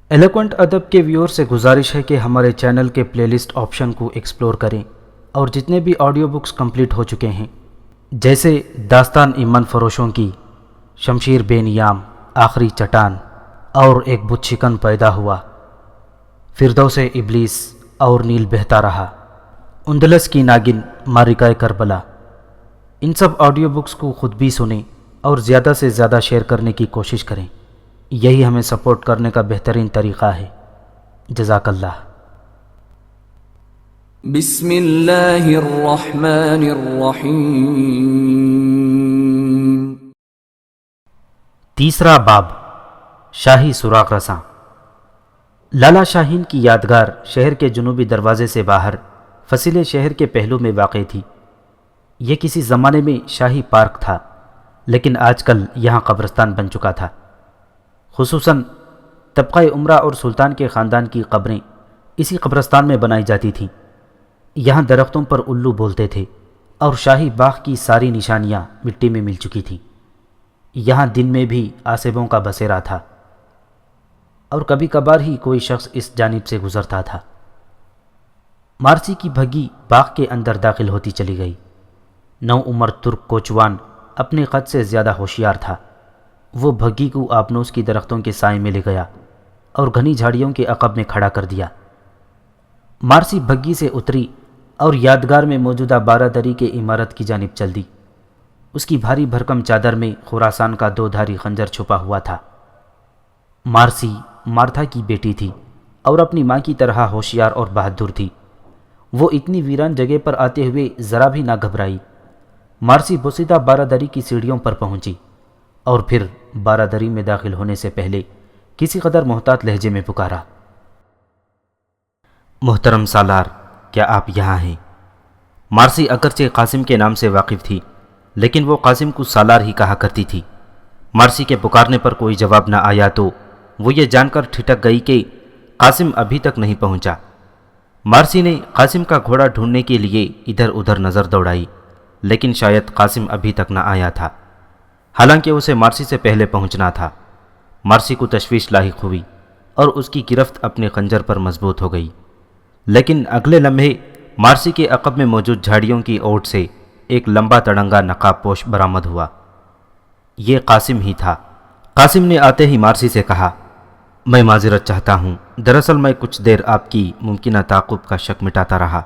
Eloquent ادب کے ویور سے گزارش ہے کہ ہمارے چینل کے پلے لسٹ آپشن کو ایکسپلور کریں اور جتنے بھی آڈیو بکس کمپلیٹ ہو چکے ہیں جیسے داستان ایمن فروشوں کی، شمشیر بے نیام، آخری چٹان اور ایک بت شکن پیدا ہوا، فردوس ابلیس اور نیل بہتا رہا، اندلس کی ناگن، مارکہ کربلا، ان سب آڈیو بکس کو خود بھی سنیں اور زیادہ سے زیادہ شیئر کرنے کی کوشش کریں۔ یہی ہمیں سپورٹ کرنے کا بہترین طریقہ ہے۔ جزاک اللہ۔ بسم اللہ الرحمن الرحیم۔ تیسرا باب، شاہی سراغ رساں۔ لالا شاہین کی یادگار شہر کے جنوبی دروازے سے باہر فصیلے شہر کے پہلو میں واقع تھی۔ یہ کسی زمانے میں شاہی پارک تھا، لیکن آج کل یہاں قبرستان بن چکا تھا۔ خصوصاً طبقہ عمرہ اور سلطان کے خاندان کی قبریں اسی قبرستان میں بنائی جاتی تھیں۔ یہاں درختوں پر الو بولتے تھے اور شاہی باغ کی ساری نشانیاں مٹی میں مل چکی تھیں۔ یہاں دن میں بھی آسبوں کا بسیرا تھا اور کبھی کبھار ہی کوئی شخص اس جانب سے گزرتا تھا۔ مارسی کی بھگی باغ کے اندر داخل ہوتی چلی گئی۔ نو عمر ترک کوچوان اپنے قد سے زیادہ ہوشیار تھا۔ وہ بھگی کو آبنوس کی درختوں کے سائے میں لے گیا اور گھنی جھاڑیوں کے عقب میں کھڑا کر دیا۔ مارسی بھگی سے اتری اور یادگار میں موجودہ بارہ دری کے عمارت کی جانب چل دی۔ اس کی بھاری بھرکم چادر میں خراسان کا دو دھاری خنجر چھپا ہوا تھا۔ مارسی مارتھا کی بیٹی تھی اور اپنی ماں کی طرح ہوشیار اور بہادر تھی۔ وہ اتنی ویران جگہ پر آتے ہوئے ذرا بھی نہ گھبرائی۔ مارسی بوسیدہ بارہ دری کی سیڑھیوں پر پہنچی اور پھر بارہ دری میں داخل ہونے سے پہلے کسی قدر محتاط لہجے میں پکارا، محترم سالار، کیا آپ یہاں ہیں؟ مارسی اگرچہ قاسم کے نام سے واقف تھی، لیکن وہ قاسم کو سالار ہی کہا کرتی تھی۔ مارسی کے پکارنے پر کوئی جواب نہ آیا تو وہ یہ جان کر ٹھٹک گئی کہ قاسم ابھی تک نہیں پہنچا۔ مارسی نے قاسم کا گھوڑا ڈھونڈنے کے لیے ادھر ادھر نظر دوڑائی، لیکن شاید قاسم ابھی تک نہ آیا تھا، حالانکہ اسے مارسی سے پہلے پہنچنا تھا۔ مارسی کو تشویش لاحق ہوئی اور اس کی گرفت اپنے خنجر پر مضبوط ہو گئی، لیکن اگلے لمحے مارسی کے عقب میں موجود جھاڑیوں کی اوٹ سے ایک لمبا تڑنگا نقاب پوش برآمد ہوا۔ یہ قاسم ہی تھا۔ قاسم نے آتے ہی مارسی سے کہا، میں معذرت چاہتا ہوں، دراصل میں کچھ دیر آپ کی ممکنہ تعاقب کا شک مٹاتا رہا۔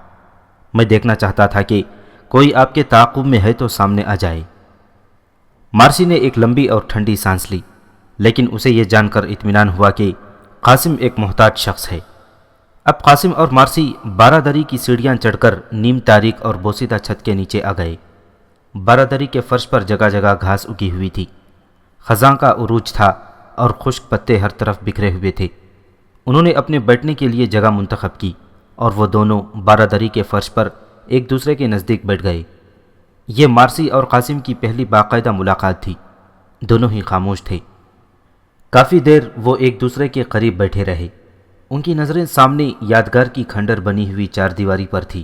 میں دیکھنا چاہتا تھا کہ کوئی آپ کے تعاقب میں ہے تو سامنے آ جائے۔ مارسی نے ایک لمبی اور ٹھنڈی سانس لی، لیکن اسے یہ جان کر اطمینان ہوا کہ قاسم ایک محتاط شخص ہے۔ اب قاسم اور مارسی بارہ دری کی سیڑھیاں چڑھ کر نیم تاریک اور بوسیدہ چھت کے نیچے آ گئے۔ بارہ دری کے فرش پر جگہ جگہ گھاس اگی ہوئی تھی، خزاں کا عروج تھا اور خشک پتے ہر طرف بکھرے ہوئے تھے۔ انہوں نے اپنے بیٹھنے کے لیے جگہ منتخب کی اور وہ دونوں بارہ دری کے فرش پر ایک دوسرے کے نزدیک بیٹھ گئے۔ یہ مارسی اور قاسم کی پہلی باقاعدہ ملاقات تھی۔ دونوں ہی خاموش تھے۔ کافی دیر وہ ایک دوسرے کے قریب بیٹھے رہے۔ ان کی نظریں سامنے یادگار کی کھنڈر بنی ہوئی چار دیواری پر تھی۔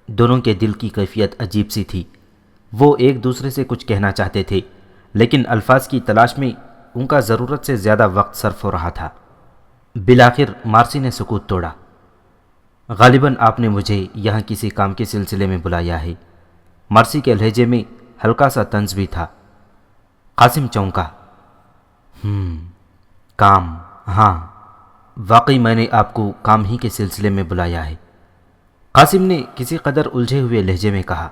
دونوں کے دل کی کیفیت عجیب سی تھی۔ وہ ایک دوسرے سے کچھ کہنا چاہتے تھے، لیکن الفاظ کی تلاش میں ان کا ضرورت سے زیادہ وقت صرف ہو رہا تھا۔ بالآخر مارسی نے سکوت توڑا، غالباً آپ نے مجھے یہاں کسی کام کے سلسلے میں بلایا ہے۔ مارسی کے لہجے میں ہلکا سا طنز بھی تھا۔ قاسم چونکا، کام؟ ہاں، واقعی میں نے آپ کو کام ہی کے سلسلے میں بلایا ہے، قاسم نے کسی قدر الجھے ہوئے لہجے میں کہا۔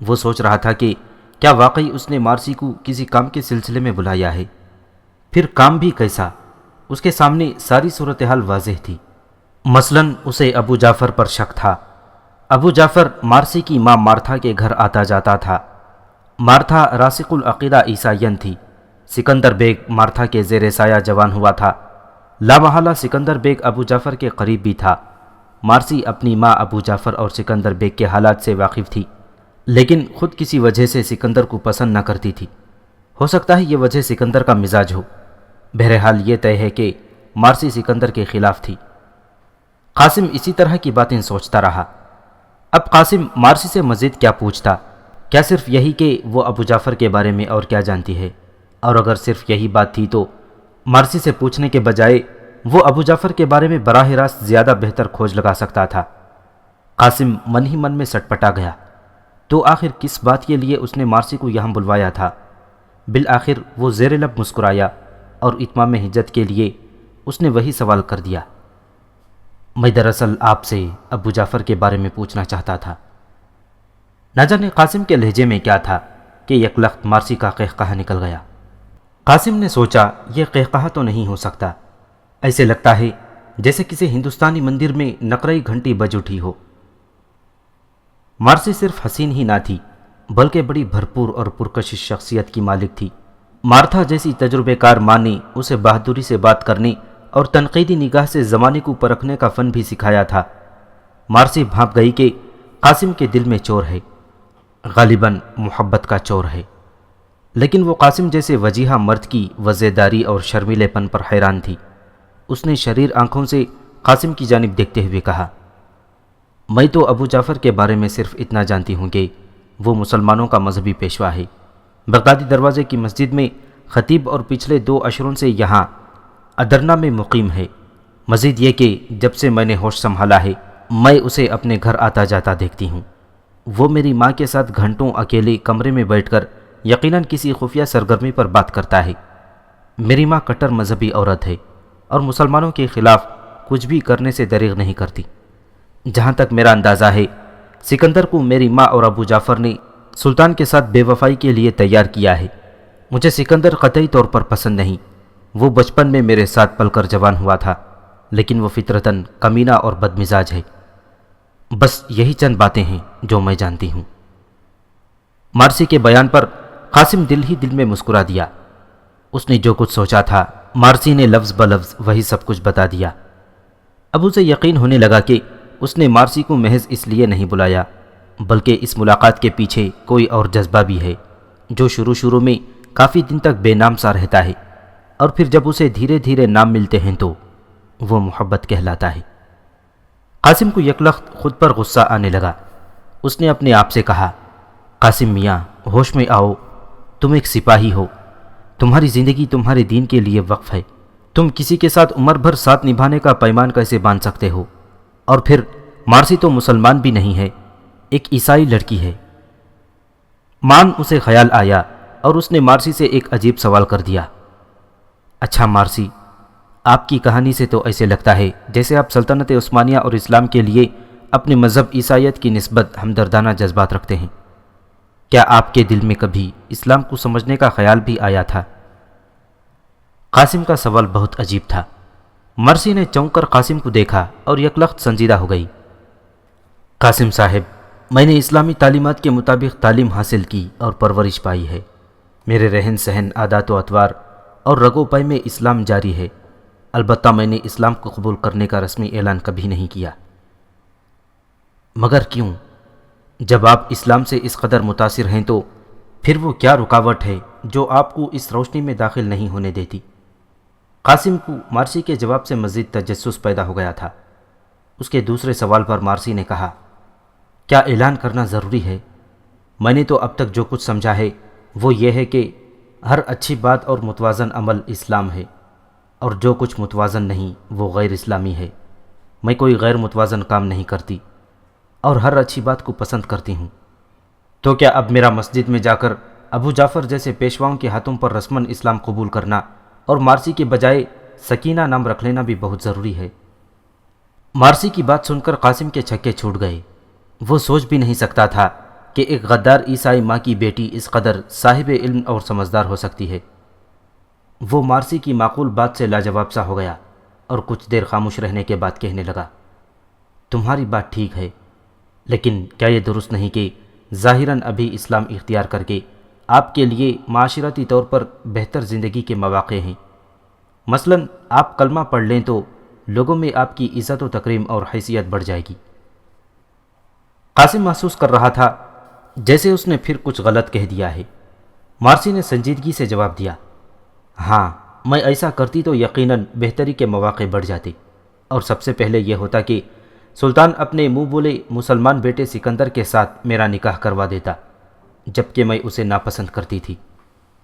وہ سوچ رہا تھا کہ کیا واقعی اس نے مارسی کو کسی کام کے سلسلے میں بلایا ہے؟ پھر کام بھی کیسا؟ اس کے سامنے ساری صورتحال واضح تھی۔ مثلاً اسے ابو جعفر پر شک تھا۔ ابو جعفر مارسی کی ماں مارتھا کے گھر آتا جاتا تھا۔ مارتھا راسخ العقیدہ عیسائین تھی۔ سکندر بیگ مارتھا کے زیر سایہ جوان ہوا تھا۔ لامحالہ سکندر بیگ ابو جعفر کے قریب بھی تھا۔ مارسی اپنی ماں ابو جعفر اور سکندر بیگ کے حالات سے واقف تھی، لیکن خود کسی وجہ سے سکندر کو پسند نہ کرتی تھی۔ ہو سکتا ہے یہ وجہ سکندر کا مزاج ہو۔ بہرحال یہ طے ہے کہ مارسی سکندر کے خلاف تھی۔ قاسم اسی طرح کی باتیں سوچتا رہا۔ اب قاسم مارسی سے مزید کیا پوچھتا؟ کیا صرف یہی کہ وہ ابو جعفر کے بارے میں اور کیا جانتی ہے؟ اور اگر صرف یہی بات تھی تو مارسی سے پوچھنے کے بجائے وہ ابو جعفر کے بارے میں براہ راست زیادہ بہتر کھوج لگا سکتا تھا۔ قاسم من ہی من میں سٹپٹا گیا، تو آخر کس بات کے لیے اس نے مارسی کو یہاں بلوایا تھا؟ بالآخر وہ زیر لب مسکرایا اور اتمام حجت کے لیے اس نے وہی سوال کر دیا، میں دراصل آپ سے ابو جعفر کے بارے میں پوچھنا چاہتا تھا۔ نہ جانے قاسم کے لہجے میں کیا تھا کہ یکلخت مارسی کا قہقہہ نکل گیا۔ قاسم نے سوچا یہ قہقہہ تو نہیں ہو سکتا، ایسے لگتا ہے جیسے کسی ہندوستانی مندر میں نقرئی گھنٹی بج اٹھی ہو۔ مارسی صرف حسین ہی نہ تھی بلکہ بڑی بھرپور اور پرکشش شخصیت کی مالک تھی۔ مارتھا جیسی تجربے کار ماں نے اسے بہادری سے بات کرنے اور تنقیدی نگاہ سے زمانے کو پرکھنے کا فن بھی سکھایا تھا۔ مارسی بھانپ گئی کہ قاسم کے دل میں چور ہے، غالباً محبت کا چور ہے، لیکن وہ قاسم جیسے وجیحہ مرد کی وزیداری اور شرمیلے پن پر حیران تھی۔ اس نے شریر آنکھوں سے قاسم کی جانب دیکھتے ہوئے کہا، میں تو ابو جعفر کے بارے میں صرف اتنا جانتی ہوں کہ وہ مسلمانوں کا مذہبی پیشوا ہے، بغدادی دروازے کی مسجد میں خطیب اور پچھلے 2 اشروں سے یہاں ادرنا میں مقیم ہے۔ مزید یہ کہ جب سے میں نے ہوش سنبھالا ہے میں اسے اپنے گھر آتا جاتا دیکھتی ہوں۔ وہ میری ماں کے ساتھ گھنٹوں اکیلے کمرے میں بیٹھ کر یقیناً کسی خفیہ سرگرمی پر بات کرتا ہے۔ میری ماں کٹر مذہبی عورت ہے اور مسلمانوں کے خلاف کچھ بھی کرنے سے دریغ نہیں کرتی۔ جہاں تک میرا اندازہ ہے سکندر کو میری ماں اور ابو جعفر نے سلطان کے ساتھ بے وفائی کے لیے تیار کیا ہے۔ مجھے سکندر قطعی طور پر پسند نہیں، وہ بچپن میں میرے ساتھ پل کر جوان ہوا تھا، لیکن وہ فطرتاً کمینہ اور بدمزاج ہے۔ بس یہی چند باتیں ہیں جو میں جانتی ہوں۔ مارسی کے بیان پر قاسم دل ہی دل میں مسکرا دیا۔ اس نے جو کچھ سوچا تھا مارسی نے لفظ بلفظ وہی سب کچھ بتا دیا۔ اب اسے یقین ہونے لگا کہ اس نے مارسی کو محض اس لیے نہیں بلایا بلکہ اس ملاقات کے پیچھے کوئی اور جذبہ بھی ہے جو شروع میں کافی دن تک بے نام سا رہتا ہے، اور پھر جب اسے دھیرے دھیرے نام ملتے ہیں تو وہ محبت کہلاتا ہے۔ قاسم کو یکلخت خود پر غصہ آنے لگا۔ اس نے اپنے آپ سے کہا، قاسم میاں ہوش میں آؤ، تم ایک سپاہی ہو، تمہاری زندگی تمہارے دین کے لیے وقف ہے، تم کسی کے ساتھ عمر بھر ساتھ نبھانے کا پیمان کیسے باندھ سکتے ہو؟ اور پھر مارسی تو مسلمان بھی نہیں ہے، ایک عیسائی لڑکی ہے۔ مان اسے خیال آیا اور اس نے مارسی سے ایک عجیب سوال کر دیا، اچھا مارسی، آپ کی کہانی سے تو ایسے لگتا ہے جیسے آپ سلطنت عثمانیہ اور اسلام کے لیے اپنے مذہب عیسائیت کی نسبت ہمدردانہ جذبات رکھتے ہیں۔ کیا آپ کے دل میں کبھی اسلام کو سمجھنے کا خیال بھی آیا تھا؟ قاسم کا سوال بہت عجیب تھا۔ مرسی نے چونک کر قاسم کو دیکھا اور یکلخت سنجیدہ ہو گئی۔ قاسم صاحب، میں نے اسلامی تعلیمات کے مطابق تعلیم حاصل کی اور پرورش پائی ہے۔ میرے رہن سہن، عادات و اطوار اور رگو پے میں اسلام جاری ہے، البتہ میں نے اسلام کو قبول کرنے کا رسمی اعلان کبھی نہیں کیا۔ مگر کیوں؟ جب آپ اسلام سے اس قدر متاثر ہیں تو پھر وہ کیا رکاوٹ ہے جو آپ کو اس روشنی میں داخل نہیں ہونے دیتی؟ قاسم کو مارسی کے جواب سے مزید تجسس پیدا ہو گیا تھا۔ اس کے دوسرے سوال پر مارسی نے کہا، کیا اعلان کرنا ضروری ہے؟ میں نے تو اب تک جو کچھ سمجھا ہے وہ یہ ہے کہ ہر اچھی بات اور متوازن عمل اسلام ہے، اور جو کچھ متوازن نہیں وہ غیر اسلامی ہے۔ میں کوئی غیر متوازن کام نہیں کرتی اور ہر اچھی بات کو پسند کرتی ہوں۔ تو کیا اب میرا مسجد میں جا کر ابو جعفر جیسے پیشواؤں کے ہاتھوں پر رسماً اسلام قبول کرنا اور مارسی کے بجائے سکینہ نام رکھ لینا بھی بہت ضروری ہے؟ مارسی کی بات سن کر قاسم کے چھکے چھوٹ گئے۔ وہ سوچ بھی نہیں سکتا تھا کہ ایک غدار عیسائی ماں کی بیٹی اس قدر صاحب علم اور سمجھدار ہو سکتی ہے۔ وہ مارسی کی معقول بات سے لاجواب سا ہو گیا اور کچھ دیر خاموش رہنے کے بعد کہنے لگا، تمہاری بات ٹھیک ہے، لیکن کیا یہ درست نہیں کہ ظاہراً ابھی اسلام اختیار کر کے آپ کے لیے معاشرتی طور پر بہتر زندگی کے مواقع ہیں؟ مثلاً آپ کلمہ پڑھ لیں تو لوگوں میں آپ کی عزت و تکریم اور حیثیت بڑھ جائے گی۔ قاسم محسوس کر رہا تھا جیسے اس نے پھر کچھ غلط کہہ دیا ہے۔ مارسی نے سنجیدگی سے جواب دیا، ہاں، میں ایسا کرتی تو یقیناً بہتری کے مواقع بڑھ جاتے، اور سب سے پہلے یہ ہوتا کہ سلطان اپنے منہ بولے مسلمان بیٹے سکندر کے ساتھ میرا نکاح کروا دیتا، جبکہ میں اسے ناپسند کرتی تھی۔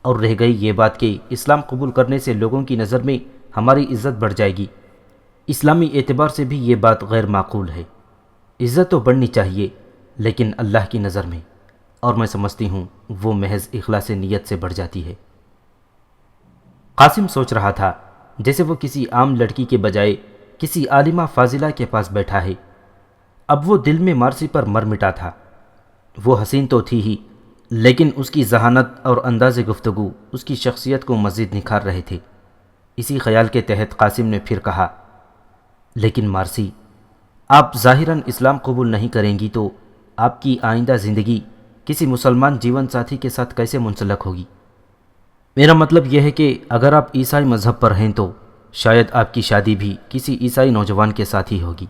اور رہ گئی یہ بات کہ اسلام قبول کرنے سے لوگوں کی نظر میں ہماری عزت بڑھ جائے گی، اسلامی اعتبار سے بھی یہ بات غیر معقول ہے۔ عزت تو بڑھنی چاہیے لیکن اللہ کی نظر میں، اور میں سمجھتی ہوں وہ محض اخلاص نیت سے بڑھ جاتی ہے۔ قاسم سوچ رہا تھا جیسے وہ کسی عام لڑکی کے بجائے کسی عالمہ فاضلہ کے پاس بیٹھا ہے۔ اب وہ دل میں مارسی پر مر مٹا تھا۔ وہ حسین تو تھی ہی، لیکن اس کی ذہانت اور انداز گفتگو اس کی شخصیت کو مزید نکھار رہے تھے۔ اسی خیال کے تحت قاسم نے پھر کہا، لیکن مارسی، آپ ظاہراً اسلام قبول نہیں کریں گی تو آپ کی آئندہ زندگی کسی مسلمان جیون ساتھی کے ساتھ کیسے منسلک ہوگی؟ میرا مطلب یہ ہے کہ اگر آپ عیسائی مذہب پر ہیں تو شاید آپ کی شادی بھی کسی عیسائی نوجوان کے ساتھ ہی ہوگی۔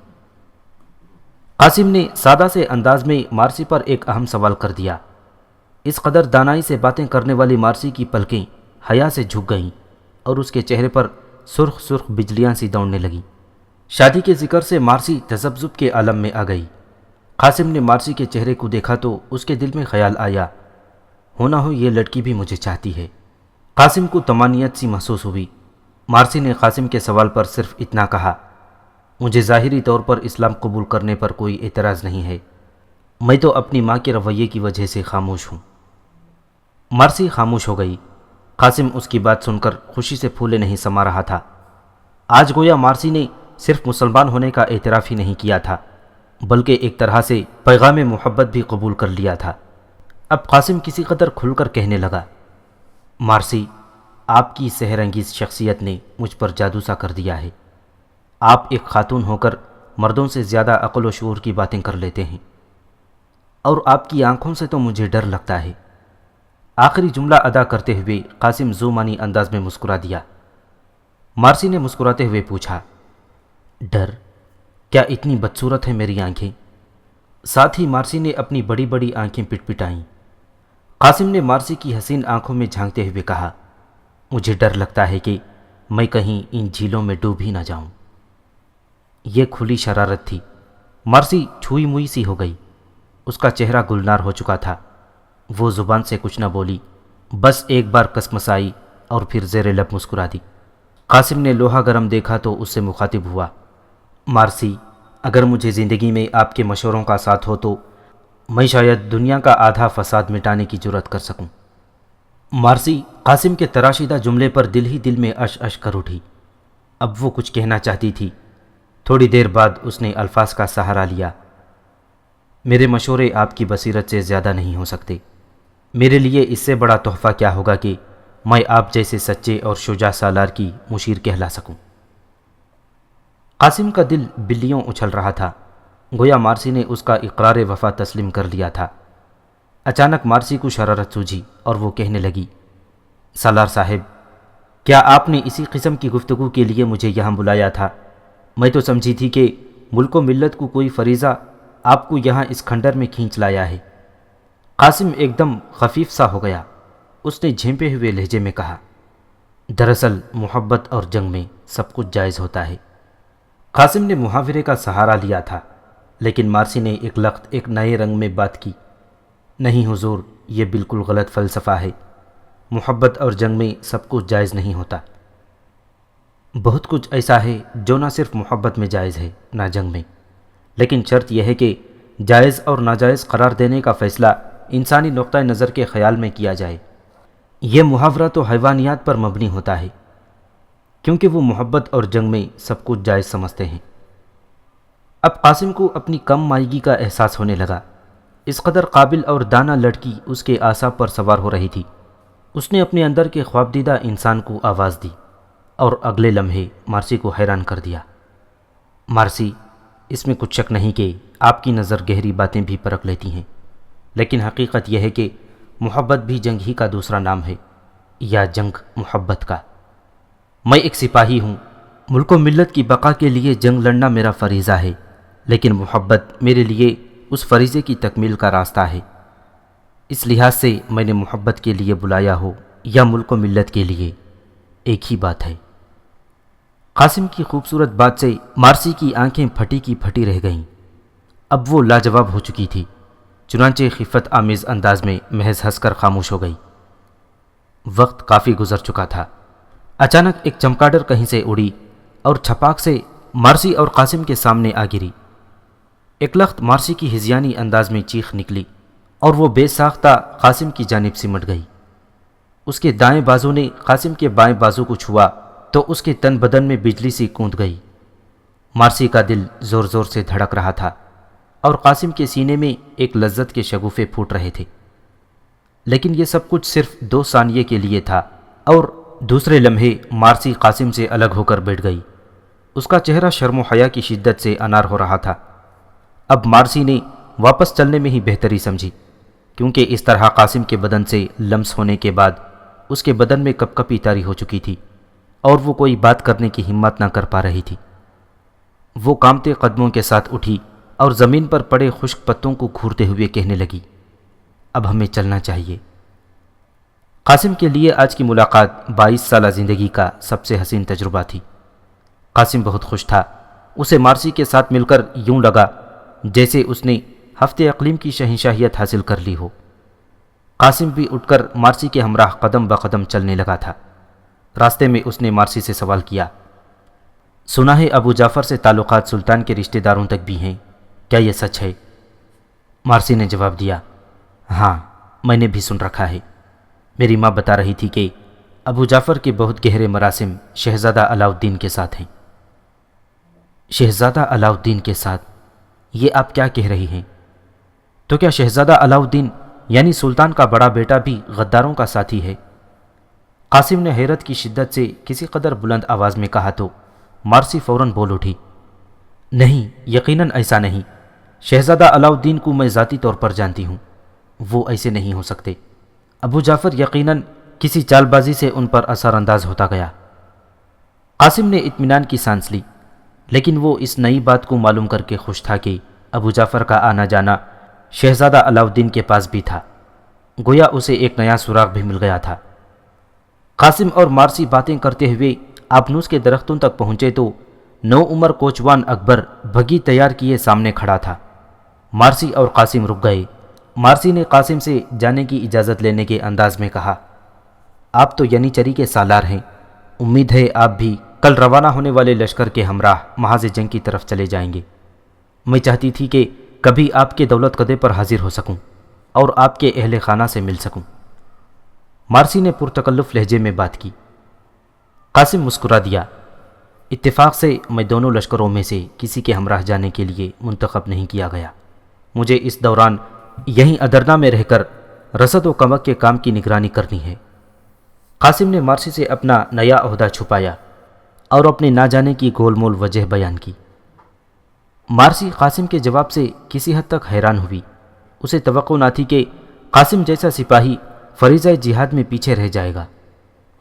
قاسم نے سادہ سے انداز میں مارسی پر ایک اہم سوال کر دیا۔ اس قدر دانائی سے باتیں کرنے والی مارسی کی پلکیں حیا سے جھک گئیں اور اس کے چہرے پر سرخ سرخ بجلیاں سی دوڑنے لگیں۔ شادی کے ذکر سے مارسی تذبذب کے عالم میں آ گئی۔ قاسم نے مارسی کے چہرے کو دیکھا تو اس کے دل میں خیال آیا، ہونا ہو یہ لڑکی بھی مجھے چاہتی ہے۔ قاسم کو طمانینت سی محسوس ہوئی۔ مارسی نے قاسم کے سوال پر صرف اتنا کہا، مجھے ظاہری طور پر اسلام قبول کرنے پر کوئی اعتراض نہیں ہے، میں تو اپنی ماں کے رویے کی وجہ سے خاموش ہوں۔ مارسی خاموش ہو گئی۔ قاسم اس کی بات سن کر خوشی سے پھولے نہیں سما رہا تھا۔ آج گویا مارسی نے صرف مسلمان ہونے کا اعتراف ہی نہیں کیا تھا بلکہ ایک طرح سے پیغام محبت بھی قبول کر لیا تھا۔ اب قاسم کسی قدر کھل کر کہنے لگا، مارسی، آپ کی سحر انگیز شخصیت نے مجھ پر جادو سا کر دیا ہے۔ آپ ایک خاتون ہو کر مردوں سے زیادہ عقل و شعور کی باتیں کر لیتے ہیں، اور آپ کی آنکھوں سے تو مجھے ڈر لگتا ہے۔ آخری جملہ ادا کرتے ہوئے قاسم ذو معنی انداز میں مسکرا دیا۔ مارسی نے مسکراتے ہوئے پوچھا، ڈر؟ کیا اتنی بدصورت ہے میری آنکھیں؟ ساتھ ہی مارسی نے اپنی بڑی بڑی آنکھیں پٹ پٹائیں۔ قاسم نے مارسی کی حسین آنکھوں میں جھانکتے ہوئے کہا، مجھے ڈر لگتا ہے کہ میں کہیں ان جھیلوں میں ڈوب ہی نہ جاؤں۔ یہ کھلی شرارت تھی۔ مارسی چھوئی موئی سی ہو گئی۔ اس کا چہرہ گلنار ہو چکا تھا۔ وہ زبان سے کچھ نہ بولی، بس ایک بار کسمسائی اور پھر زیر لب مسکرا دی۔ قاسم نے لوہا گرم دیکھا تو اس سے مخاطب ہوا، مارسی، اگر مجھے زندگی میں آپ کے مشوروں کا ساتھ ہو تو میں شاید دنیا کا آدھا فساد مٹانے کی جرات کر سکوں۔ مارسی قاسم کے تراشیدہ جملے پر دل ہی دل میں اش اش کر اٹھی۔ اب وہ کچھ کہنا چاہتی تھی۔ تھوڑی دیر بعد اس نے الفاظ کا سہارا لیا، میرے مشورے آپ کی بصیرت سے زیادہ نہیں ہو سکتے۔ میرے لیے اس سے بڑا تحفہ کیا ہوگا کہ میں آپ جیسے سچے اور شجاع سالار کی مشیر کہلا سکوں۔ قاسم کا دل بلیوں اچھل رہا تھا، گویا مارسی نے اس کا اقرار وفا تسلیم کر لیا تھا۔ اچانک مارسی کو شرارت سوجھی اور وہ کہنے لگی، سالار صاحب، کیا آپ نے اسی قسم کی گفتگو کے لیے مجھے یہاں بلایا تھا؟ میں تو سمجھی تھی کہ ملک و ملت کو کوئی فریضہ آپ کو یہاں اس کھنڈر میں کھینچ لایا ہے۔ قاسم ایک دم خفیف سا ہو گیا۔ اس نے جھینپے ہوئے لہجے میں کہا، دراصل محبت اور جنگ میں سب کچھ جائز ہوتا ہے۔ قاسم نے محاورے کا سہارا لیا تھا، لیکن مارسی نے ایک لخت ایک نئے رنگ میں بات کی، نہیں حضور، یہ بالکل غلط فلسفہ ہے۔ محبت اور جنگ میں سب کچھ جائز نہیں ہوتا۔ بہت کچھ ایسا ہے جو نہ صرف محبت میں جائز ہے نہ جنگ میں، لیکن شرط یہ ہے کہ جائز اور ناجائز قرار دینے کا فیصلہ انسانی نقطہ نظر کے خیال میں کیا جائے۔ یہ محاورہ تو حیوانیات پر مبنی ہوتا ہے، کیونکہ وہ محبت اور جنگ میں سب کچھ جائز سمجھتے ہیں۔ اب قاسم کو اپنی کم مائیگی کا احساس ہونے لگا۔ اس قدر قابل اور دانا لڑکی اس کے اعصاب پر سوار ہو رہی تھی۔ اس نے اپنے اندر کے خوابدیدہ انسان کو آواز دی اور اگلے لمحے مارسی کو حیران کر دیا۔ مارسی، اس میں کچھ شک نہیں کہ آپ کی نظر گہری باتیں بھی پرکھ لیتی ہیں، لیکن حقیقت یہ ہے کہ محبت بھی جنگ ہی کا دوسرا نام ہے، یا جنگ محبت کا۔ میں ایک سپاہی ہوں، ملک و ملت کی بقا کے لیے جنگ لڑنا میرا فریضہ ہے، لیکن محبت میرے لیے اس فریضے کی تکمیل کا راستہ ہے۔ اس لحاظ سے میں نے محبت کے لیے بلایا ہو یا ملک و ملت کے لیے، ایک ہی بات ہے۔ قاسم کی خوبصورت بات سے مارسی کی آنکھیں پھٹی کی پھٹی رہ گئیں۔ اب وہ لاجواب ہو چکی تھی، چنانچہ خفت آمیز انداز میں محض ہنس کر خاموش ہو گئی۔ وقت کافی گزر چکا تھا۔ اچانک ایک چمگادڑ کہیں سے اڑی اور چھپاک سے مارسی اور قاسم کے سامنے آ گری۔ ایک لخت مارسی کی ہذیانی انداز میں چیخ نکلی اور وہ بے ساختہ قاسم کی جانب سمٹ گئی۔ اس کے دائیں بازو نے قاسم کے بائیں بازو کو چھوا تو اس کے تن بدن میں بجلی سی کوند گئی۔ مارسی کا دل زور زور سے دھڑک رہا تھا اور قاسم کے سینے میں ایک لذت کے شگوفے پھوٹ رہے تھے، لیکن یہ سب کچھ صرف 2 ثانیے کے لیے تھا اور دوسرے لمحے مارسی قاسم سے الگ ہو کر بیٹھ گئی۔ اس کا چہرہ شرم و حیا کی شدت سے انار ہو رہا تھا۔ اب مارسی نے واپس چلنے میں ہی بہتری سمجھی، کیونکہ اس طرح قاسم کے بدن سے لمس ہونے کے بعد اس کے بدن میں کپ کپی طاری ہو چکی تھی اور وہ کوئی بات کرنے کی ہمت نہ کر پا رہی تھی۔ وہ کانپتے قدموں کے ساتھ اٹھی اور زمین پر پڑے خشک پتوں کو گھورتے ہوئے کہنے لگی، اب ہمیں چلنا چاہیے۔ قاسم کے لیے آج کی ملاقات 22 سالہ زندگی کا سب سے حسین تجربہ تھی۔ قاسم بہت خوش تھا۔ اسے مارسی کے ساتھ مل کر یوں لگا جیسے اس نے ہفتے اقلیم کی شہنشاہیت حاصل کر لی ہو۔ قاسم بھی اٹھ کر مارسی کے ہمراہ قدم بقدم چلنے لگا تھا۔ راستے میں اس نے مارسی سے سوال کیا، سنا ہے ابو جعفر سے تعلقات سلطان کے رشتہ داروں تک بھی ہیں، کیا یہ سچ ہے؟ مارسی نے جواب دیا، ہاں میں نے بھی سن رکھا ہے۔ میری ماں بتا رہی تھی کہ ابو جعفر کے بہت گہرے مراسم شہزادہ علاؤالدین کے ساتھ ہیں۔ شہزادہ علاؤالدین کے ساتھ؟ یہ آپ کیا کہہ رہی ہیں؟ تو کیا شہزادہ علاؤالدین یعنی سلطان کا بڑا بیٹا بھی غداروں کا ساتھی ہے؟ قاسم نے حیرت کی شدت سے کسی قدر بلند آواز میں کہا تو مارسی فوراً بول اٹھی، نہیں، یقیناً ایسا نہیں۔ شہزادہ علاؤالدین کو میں ذاتی طور پر جانتی ہوں، وہ ایسے نہیں ہو سکتے۔ ابو جعفر یقیناً کسی چال بازی سے ان پر اثر انداز ہوتا گیا۔ قاسم نے اطمینان کی سانس لی، لیکن وہ اس نئی بات کو معلوم کر کے خوش تھا کہ ابو جعفر کا آنا جانا شہزادہ علاؤالدین کے پاس بھی تھا، گویا اسے ایک نیا سراغ بھی مل گیا تھا۔ قاسم اور مارسی باتیں کرتے ہوئے آبنوس کے درختوں تک پہنچے تو نو عمر کوچوان اکبر بگھی تیار کیے سامنے کھڑا تھا۔ مارسی اور قاسم رک گئے۔ مارسی نے قاسم سے جانے کی اجازت لینے کے انداز میں کہا، آپ تو ینیچری کے سالار ہیں، امید ہے آپ بھی کل روانہ ہونے والے لشکر کے ہمراہ محاذ جنگ کی طرف چلے جائیں گے۔ میں چاہتی تھی کہ کبھی آپ کے دولت قدے پر حاضر ہو سکوں اور آپ کے اہل خانہ سے مل سکوں۔ مارسی نے پرتکلف لہجے میں بات کی۔ قاسم مسکرا دیا، اتفاق سے میں دونوں لشکروں میں سے کسی کے ہمراہ جانے کے لیے منتخب نہیں کیا گیا۔ مجھے اس دوران یہیں ادرنا میں رہ کر رسد و کمک کے کام کی نگرانی کرنی ہے۔ قاسم نے مارسی سے اپنا نیا عہدہ چھپایا اور اپنے نہ جانے کی گول مول وجہ بیان کی۔ مارسی قاسم کے جواب سے کسی حد تک حیران ہوئی۔ اسے توقع نہ تھی کہ قاسم جیسا سپاہی فریضہ جہاد میں پیچھے رہ جائے گا۔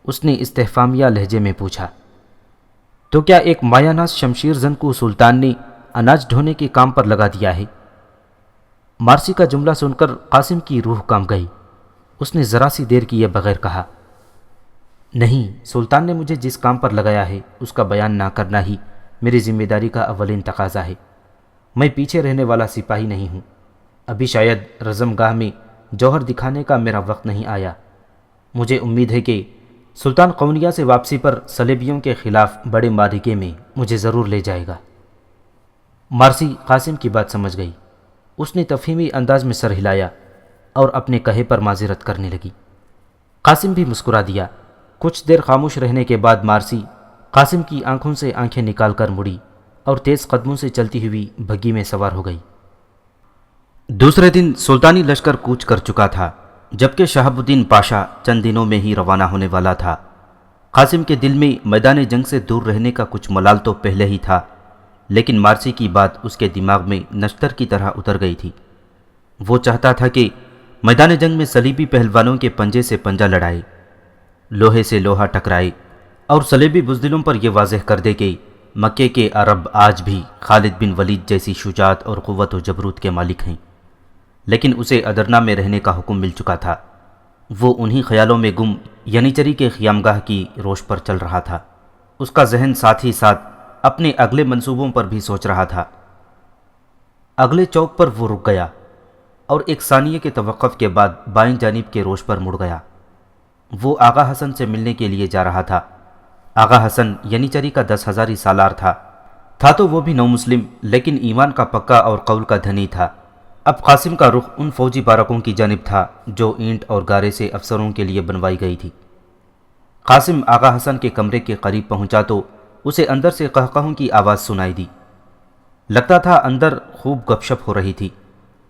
اس نے استفہامیہ لہجے میں پوچھا، تو کیا ایک مایہ ناز شمشیر زن کو سلطان نے اناج ڈھونے کے کام پر لگا دیا ہے؟ مارسی کا جملہ سن کر قاسم کی روح کانپ گئی۔ اس نے ذرا سی دیر کیے بغیر کہا، نہیں، سلطان نے مجھے جس کام پر لگایا ہے اس کا بیان نہ کرنا ہی میری ذمہ داری کا اولین تقاضا ہے۔ میں پیچھے رہنے والا سپاہی نہیں ہوں۔ ابھی شاید رزم گاہ میں جوہر دکھانے کا میرا وقت نہیں آیا۔ مجھے امید ہے کہ سلطان قونیہ سے واپسی پر صلیبیوں کے خلاف بڑے معرکے میں مجھے ضرور لے جائے گا۔ مارسی قاسم کی بات سمجھ گئی۔ اس نے تفہیمی انداز میں سر ہلایا اور اپنے کہے پر معذرت کرنے لگی۔ قاسم بھی مسکرا دیا۔ کچھ دیر خاموش رہنے کے بعد مارسی قاسم کی آنکھوں سے آنکھیں نکال کر مڑی اور تیز قدموں سے چلتی ہوئی بگھی میں سوار ہو گئی۔ دوسرے دن سلطانی لشکر کوچ کر چکا تھا، جبکہ شہاب الدین پاشا چند دنوں میں ہی روانہ ہونے والا تھا۔ قاسم کے دل میں میدان جنگ سے دور رہنے کا کچھ ملال تو پہلے ہی تھا، لیکن مارسی کی بات اس کے دماغ میں نشتر کی طرح اتر گئی تھی۔ وہ چاہتا تھا کہ میدان جنگ میں صلیبی پہلوانوں کے پنجے سے پنجہ لڑائے، لوہے سے لوہا ٹکرائے اور صلیبی بزدلوں پر یہ واضح کر دے کہ مکے کے عرب آج بھی خالد بن ولید جیسی شجاعت اور قوت و جبروت کے مالک ہیں۔ لیکن اسے ادرنا میں رہنے کا حکم مل چکا تھا۔ وہ انہی خیالوں میں گم ینیچری کے خیامگاہ کی روش پر چل رہا تھا۔ اس کا ذہن ساتھ ہی ساتھ اپنے اگلے منصوبوں پر بھی سوچ رہا تھا۔ اگلے چوک پر وہ رک گیا اور ایک ثانیے کے توقف کے بعد بائیں جانب کے روش پر مڑ گیا۔ وہ آغا حسن سے ملنے کے لیے جا رہا تھا۔ آغا حسن ینیچری کا 10,000 سالار تھا۔ تھا تو وہ بھی نو مسلم، لیکن ایمان کا پکا اور قول کا دھنی تھا۔ اب قاسم کا رخ ان فوجی بارکوں کی جانب تھا جو اینٹ اور گارے سے افسروں کے لیے بنوائی گئی تھی۔ قاسم آغا حسن کے کمرے کے قریب پہنچا تو اسے اندر سے قہقہوں کی آواز سنائی دی۔ لگتا تھا اندر خوب گپ شپ ہو رہی تھی۔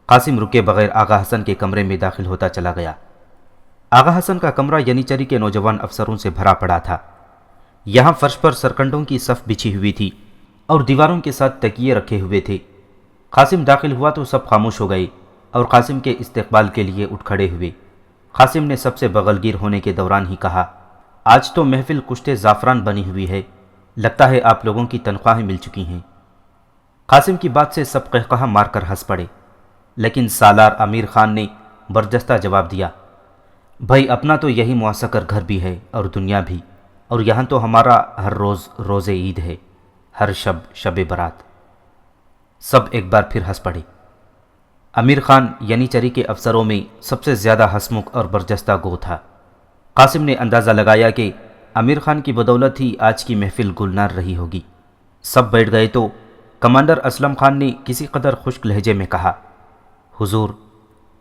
قاسم رکے بغیر آغا حسن کے کمرے میں داخل ہوتا چلا گیا۔ آغا حسن کا کمرہ ینیچری کے نوجوان افسروں سے بھرا پڑا تھا۔ یہاں فرش پر سرکنڈوں کی صف بچھی ہوئی تھی اور دیواروں کے ساتھ تکیے رکھے ہوئے تھے۔ قاسم داخل ہوا تو سب خاموش ہو گئے اور قاسم کے استقبال کے لیے اٹھ کھڑے ہوئے۔ قاسم نے سب سے بغل گیر ہونے کے دوران ہی کہا، آج تو محفل کشتے زعفران بنی ہوئی ہے، لگتا ہے آپ لوگوں کی تنخواہیں مل چکی ہیں۔ قاسم کی بات سے سب قہقہا مار کر ہنس پڑے، لیکن سالار امیر خان نے برجستہ جواب دیا، بھائی اپنا تو یہی معسکر گھر بھی ہے اور دنیا بھی، اور یہاں تو ہمارا ہر روز روز عید ہے، ہر شب شب برات۔ سب ایک بار پھر ہنس پڑے۔ امیر خان ینیچری کے افسروں میں سب سے زیادہ ہنسمکھ اور برجستہ گو تھا۔ قاسم نے اندازہ لگایا کہ امیر خان کی بدولت ہی آج کی محفل گلنار رہی ہوگی۔ سب بیٹھ گئے تو کمانڈر اسلم خان نے کسی قدر خشک لہجے میں کہا، حضور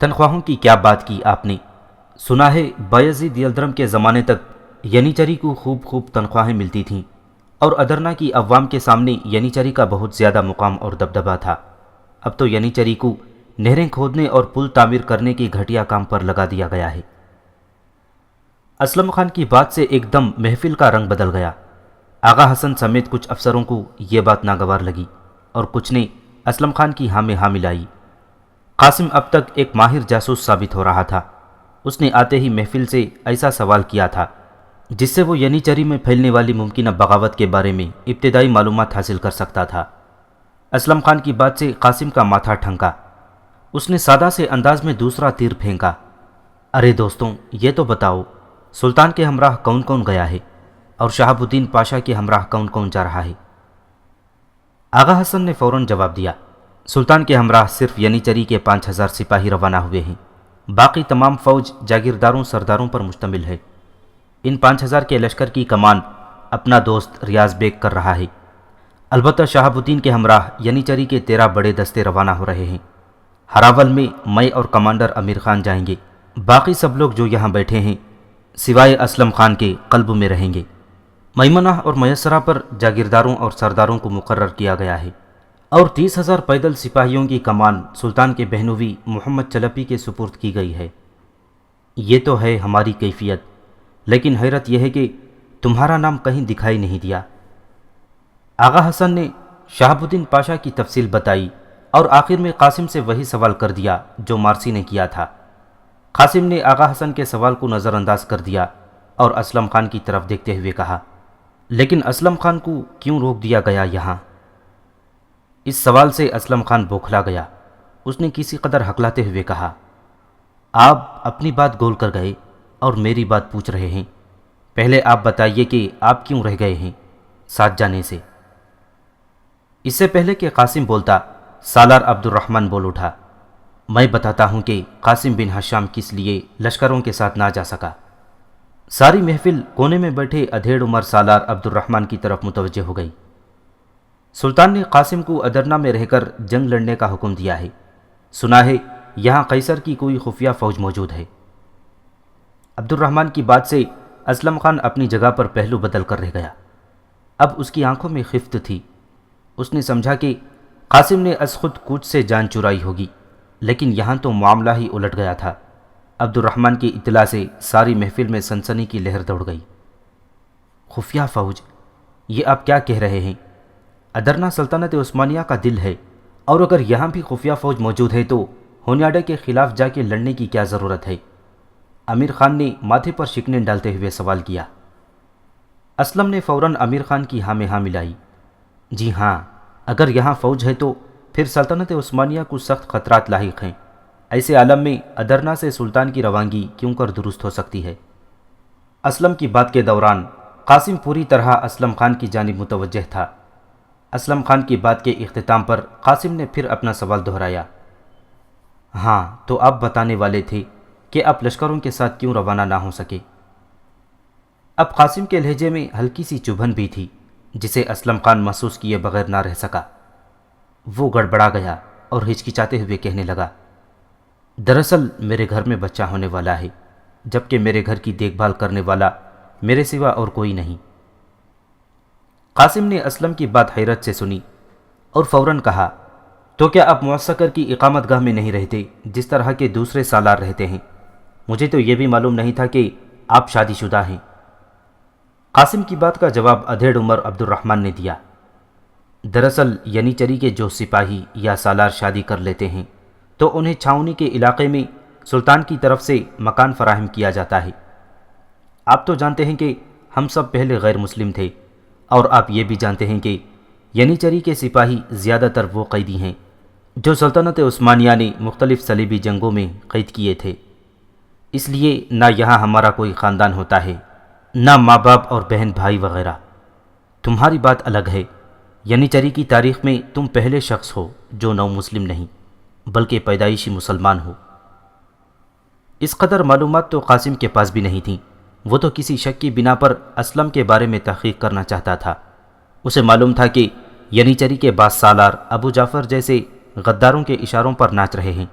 تنخواہوں کی کیا بات کی آپ نے؟ سنا ہے بایزید یلدرم کے زمانے تک ینیچری کو خوب تنخواہیں ملتی تھیں اور ادرنا کی عوام کے سامنے ینیچری کا بہت زیادہ مقام اور دبدبہ تھا۔ اب تو ینیچری کو نہریں کھودنے اور پل تعمیر کرنے کے گھٹیا کام پر لگا دیا گیا ہے۔ اسلم خان کی بات سے ایک دم محفل کا رنگ بدل گیا۔ آغا حسن سمیت کچھ افسروں کو یہ بات ناگوار لگی اور کچھ نے اسلم خان کی ہاں میں ہاں ملائی۔ قاسم اب تک ایک ماہر جاسوس ثابت ہو رہا تھا۔ اس نے آتے ہی محفل سے ایسا سوال کیا تھا جس سے وہ ینیچری میں پھیلنے والی ممکنہ بغاوت کے بارے میں ابتدائی معلومات حاصل کر سکتا تھا۔ اسلم خان کی بات سے قاسم کا ماتھا ٹھنکا۔ اس نے سادہ سے انداز میں دوسرا تیر پھینکا، ارے دوستوں یہ تو بتاؤ سلطان کے ہمراہ کون کون گیا ہے اور شہاب الدین پاشا کے ہمراہ کون کون جا رہا ہے؟ آغا حسن نے فوراً جواب دیا، سلطان کے ہمراہ صرف ینیچری کے 5000 سپاہی روانہ ہوئے ہیں، باقی تمام فوج جاگیرداروں سرداروں پر مشتمل ہے۔ ان 5000 کے لشکر کی کمان اپنا دوست ریاض بیگ کر رہا ہے۔ البتہ شہاب الدین کے ہمراہ ینیچری کے 13 بڑے دستے روانہ ہو رہے ہیں۔ ہراول میں اور کمانڈر امیر خان جائیں گے، باقی سب لوگ جو یہاں بیٹھے ہیں سوائے اسلم خان کے قلب میں رہیں گے۔ میمنہ اور میسرہ پر جاگیرداروں اور سرداروں کو مقرر کیا گیا ہے اور 30,000 پیدل سپاہیوں کی کمان سلطان کے بہنوئی محمد چلپی کے سپرد کی گئی ہے۔ یہ تو ہے ہماری کیفیت، لیکن حیرت یہ ہے کہ تمہارا نام کہیں دکھائی نہیں دیا۔ آغا حسن نے شہاب الدین پاشا کی تفصیل بتائی اور آخر میں قاسم سے وہی سوال کر دیا جو مارسی نے کیا تھا۔ قاسم نے آغا حسن کے سوال کو نظر انداز کر دیا اور اسلم خان کی طرف دیکھتے ہوئے کہا، لیکن اسلم خان کو کیوں روک دیا گیا یہاں؟ اس سوال سے اسلم خان بوکھلا گیا۔ اس نے کسی قدر ہکلاتے ہوئے کہا، آپ اپنی بات گول کر گئے اور میری بات پوچھ رہے ہیں، پہلے آپ بتائیے کہ آپ کیوں رہ گئے ہیں ساتھ جانے سے؟ اس سے پہلے کہ قاسم بولتا سالار عبد الرحمن بول اٹھا، میں بتاتا ہوں کہ قاسم بن حشام کس لیے لشکروں کے ساتھ نہ جا سکا۔ ساری محفل کونے میں بیٹھے ادھیڑ عمر سالار عبد الرحمن کی طرف متوجہ ہو گئی۔ سلطان نے قاسم کو ادرنا میں رہ کر جنگ لڑنے کا حکم دیا ہے۔ سنا ہے یہاں قیصر کی کوئی خفیہ فوج موجود ہے۔ عبد الرحمن کی بات سے اسلم خان اپنی جگہ پر پہلو بدل کر رہ گیا۔ اب اس کی آنکھوں میں خفت تھی۔ اس نے سمجھا کہ قاسم نے از خود کوچ سے جان چرائی ہوگی، لیکن یہاں تو معاملہ ہی الٹ گیا تھا۔ عبد الرحمن کی اطلاع سے ساری محفل میں سنسنی کی لہر دوڑ گئی۔ خفیہ فوج؟ یہ آپ کیا کہہ رہے ہیں؟ ادرنا سلطنت عثمانیہ کا دل ہے، اور اگر یہاں بھی خفیہ فوج موجود ہے تو ہونیاڈے کے خلاف جا کے لڑنے کی کیا ضرورت ہے؟ امیر خان نے ماتھے پر شکنیں ڈالتے ہوئے سوال کیا۔ اسلم نے فوراً امیر خان کی ہاں میں ہاں ملائی، جی ہاں، اگر یہاں فوج ہے تو پھر سلطنت عثمانیہ کو سخت خطرات لاحق ہیں۔ ایسے عالم میں ادرنا سے سلطان کی روانگی کیوں کر درست ہو سکتی ہے؟ اسلم کی بات کے دوران قاسم پوری طرح اسلم خان کی جانب متوجہ تھا۔ اسلم خان کی بات کے اختتام پر قاسم نے پھر اپنا سوال دہرایا، ہاں تو آپ بتانے والے تھے کہ آپ لشکروں کے ساتھ کیوں روانہ نہ ہو سکے؟ اب قاسم کے لہجے میں ہلکی سی چبھن بھی تھی جسے اسلم خان محسوس کیے بغیر نہ رہ سکا۔ وہ گڑبڑا گیا اور ہچکچاتے ہوئے کہنے لگا، دراصل میرے گھر میں بچہ ہونے والا ہے، جبکہ میرے گھر کی دیکھ بھال کرنے والا میرے سوا اور کوئی نہیں۔ قاسم نے اسلم کی بات حیرت سے سنی اور فوراً کہا، تو کیا آپ معسکر کی اقامت گاہ میں نہیں رہتے جس طرح کے دوسرے سالار رہتے ہیں؟ مجھے تو یہ بھی معلوم نہیں تھا کہ آپ شادی شدہ ہیں۔ قاسم کی بات کا جواب ادھیڑ عمر عبد الرحمن نے دیا، دراصل ینیچری کے جو سپاہی یا سالار شادی کر لیتے ہیں تو انہیں چھاؤنی کے علاقے میں سلطان کی طرف سے مکان فراہم کیا جاتا ہے۔ آپ تو جانتے ہیں کہ ہم سب پہلے غیر مسلم تھے، اور آپ یہ بھی جانتے ہیں کہ ینیچری کے سپاہی زیادہ تر وہ قیدی ہیں جو سلطنت عثمانیہ نے مختلف صلیبی جنگوں میں قید کیے تھے۔ اس لیے نہ یہاں ہمارا کوئی خاندان ہوتا ہے، نہ ماں باپ اور بہن بھائی وغیرہ۔ تمہاری بات الگ ہے، ینیچری کی تاریخ میں تم پہلے شخص ہو جو نو مسلم نہیں بلکہ پیدائشی مسلمان ہو۔ اس قدر معلومات تو قاسم کے پاس بھی نہیں تھیں۔ وہ تو کسی شک کی بنا پر اسلم کے بارے میں تحقیق کرنا چاہتا تھا۔ اسے معلوم تھا کہ ینیچری کے بعض سالار ابو جعفر جیسے غداروں کے اشاروں پر ناچ رہے ہیں۔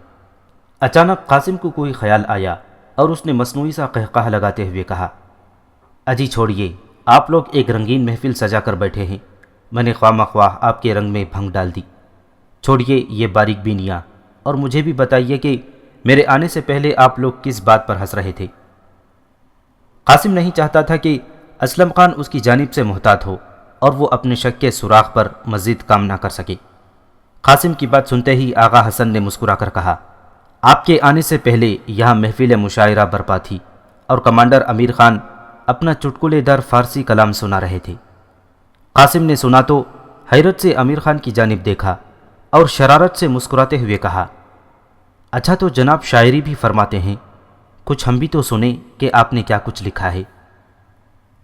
اچانک قاسم کو کوئی خیال آیا اور اس نے مصنوعی سا قہقہہ لگاتے ہوئے کہا، اجی چھوڑیے، آپ لوگ ایک رنگین محفل سجا کر بیٹھے ہیں، میں نے خواہ مخواہ آپ کے رنگ میں بھنگ ڈال دی۔ چھوڑیے یہ باریک بینیاں اور مجھے بھی بتائیے کہ میرے آنے سے پہلے آپ لوگ کس بات پر ہنس رہے تھے۔ قاسم نہیں چاہتا تھا کہ اسلم خان اس کی جانب سے محتاط ہو اور وہ اپنے شک کے سوراخ پر مزید کام نہ کر سکے۔ قاسم کی بات سنتے ہی آغا حسن نے مسکرا کر کہا، آپ کے آنے سے پہلے یہاں محفل مشاعرہ برپا تھی اور کمانڈر امیر خان اپنا چٹکلے دار فارسی کلام سنا رہے تھے۔ قاسم نے سنا تو حیرت سے امیر خان کی جانب دیکھا اور شرارت سے مسکراتے ہوئے کہا، اچھا تو جناب شاعری بھی فرماتے ہیں، کچھ ہم بھی تو سنیں کہ آپ نے کیا کچھ لکھا ہے۔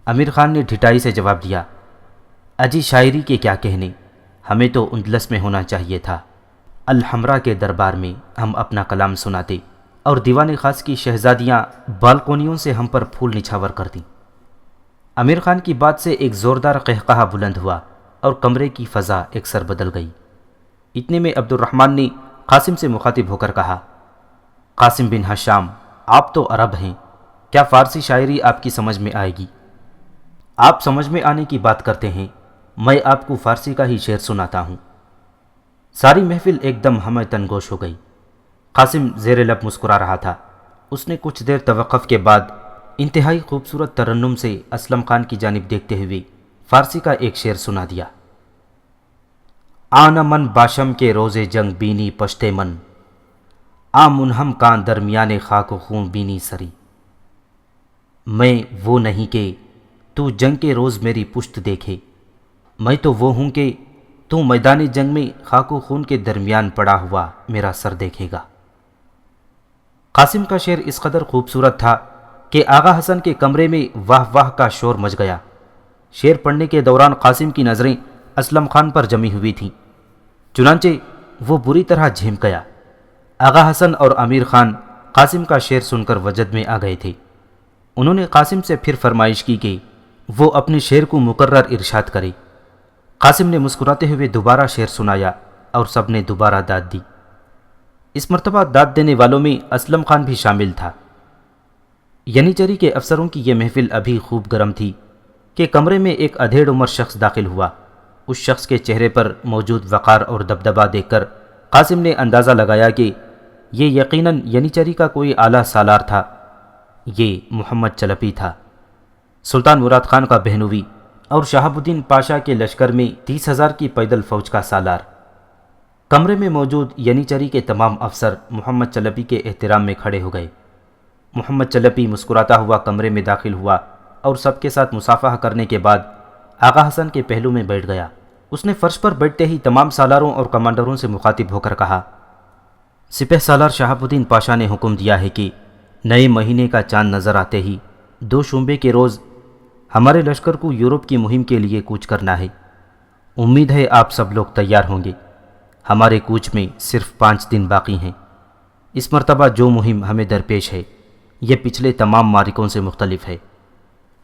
امیر خان نے ڈھٹائی سے جواب دیا، اجی شاعری کے کیا کہنے، ہمیں تو اندلس میں ہونا چاہیے تھا۔ الحمرا کے دربار میں ہم اپنا کلام سناتے اور دیوان خاص کی شہزادیاں بالکونیوں سے ہم پر پھول نچھاور کرتیں۔ امیر خان کی بات سے ایک زوردار قہقہہ بلند ہوا اور کمرے کی فضا اکثر بدل گئی۔ اتنے میں عبد الرحمن نے قاسم سے مخاطب ہو کر کہا، قاسم بن ہشام، آپ تو عرب ہیں، کیا فارسی شاعری آپ کی سمجھ میں آئے گی؟ آپ سمجھ میں آنے کی بات کرتے ہیں، میں آپ کو فارسی کا ہی شعر سناتا ہوں۔ ساری محفل ایک دم ہمہ تنگوش ہو گئی۔ قاسم زیر لب مسکرا رہا تھا۔ اس نے کچھ دیر توقف کے بعد انتہائی خوبصورت ترنم سے اسلم خان کی جانب دیکھتے ہوئے فارسی کا ایک شعر سنا دیا، آن من باشم کے روز جنگ بینی پشتے من، آ منہم کان درمیان خاک و خون بینی سری۔ میں وہ نہیں کہ تو جنگ کے روز میری پشت دیکھے، میں تو وہ ہوں کہ تو میدان جنگ میں خاک و خون کے درمیان پڑا ہوا میرا سر دیکھے گا۔ قاسم کا شعر اس قدر خوبصورت تھا کہ آغا حسن کے کمرے میں واہ واہ کا شور مچ گیا۔ شعر پڑھنے کے دوران قاسم کی نظریں اسلم خان پر جمی ہوئی تھیں، چنانچہ وہ بری طرح جھمک گیا۔ آغا حسن اور امیر خان قاسم کا شعر سن کر وجد میں آ گئے تھے۔ انہوں نے قاسم سے پھر فرمائش کی کہ وہ اپنے شعر کو مقرر ارشاد کرے۔ قاسم نے مسکراتے ہوئے دوبارہ شعر سنایا اور سب نے دوبارہ داد دی۔ اس مرتبہ داد دینے والوں میں اسلم خان بھی شامل تھا۔ ینیچری کے افسروں کی یہ محفل ابھی خوب گرم تھی کہ کمرے میں ایک ادھیڑ عمر شخص داخل ہوا۔ اس شخص کے چہرے پر موجود وقار اور دبدبا دیکھ کر قاسم نے اندازہ لگایا کہ یہ یقیناً ینیچری کا کوئی اعلیٰ سالار تھا۔ یہ محمد چلپی تھا، سلطان مراد خان کا بہنوئی اور شہاب الدین پاشا کے لشکر میں 30,000 کی پیدل فوج کا سالار۔ کمرے میں موجود ینیچری کے تمام افسر محمد چلپی کے احترام میں کھڑے ہو گئے۔ محمد چلپی مسکراتا ہوا کمرے میں داخل ہوا اور سب کے ساتھ مصافحہ کرنے کے بعد آغا حسن کے پہلو میں بیٹھ گیا۔ اس نے فرش پر بیٹھتے ہی تمام سالاروں اور کمانڈروں سے مخاطب ہو کر کہا، سپہ سالار شہاب الدین پاشا نے حکم دیا ہے کہ نئے مہینے کا چاند نظر آتے ہی 2 شنبے کے روز ہمارے لشکر کو یورپ کی مہم کے لیے کوچ کرنا ہے۔ امید ہے آپ سب لوگ تیار ہوں گے۔ ہمارے کوچ میں صرف 5 دن باقی ہیں۔ اس مرتبہ جو مہم ہمیں درپیش ہے یہ پچھلے تمام معرکوں سے مختلف ہے۔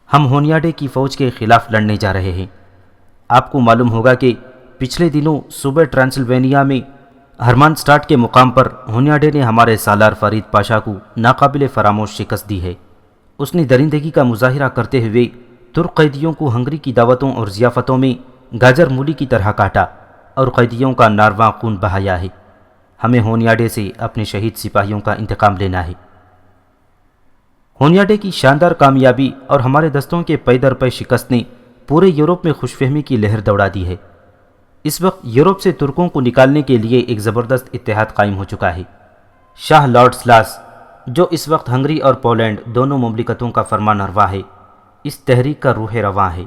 ہم ہونیاڈے کی فوج کے خلاف لڑنے جا رہے ہیں۔ آپ کو معلوم ہوگا کہ پچھلے دنوں صوبہ ٹرانسلوینیا میں ہرمان سٹاٹ کے مقام پر ہونیاڈے نے ہمارے سالار فرید پاشا کو ناقابل فراموش شکست دی ہے۔ اس نے درندگی کا مظاہرہ کرتے ہوئے ترک قیدیوں کو ہنگری کی دعوتوں اور ضیافتوں میں گاجر مولی کی طرح کاٹا اور قیدیوں کا نارواں خون بہایا ہے۔ ہمیں ہونیاڈے سے اپنے شہید سپاہیوں کا انتقام لینا ہے۔ ہونیاڈے کی شاندار کامیابی اور ہمارے دستوں کے پے در پے شکست نے پورے یورپ میں خوش فہمی کی لہر دوڑا دی ہے۔ اس وقت یورپ سے ترکوں کو نکالنے کے لیے ایک زبردست اتحاد قائم ہو چکا ہے۔ شاہ لادسلاس، جو اس وقت ہنگری اور پولینڈ دونوں مملکتوں کا فرمان روا ہے، اس تحریک کا روح رواں ہے۔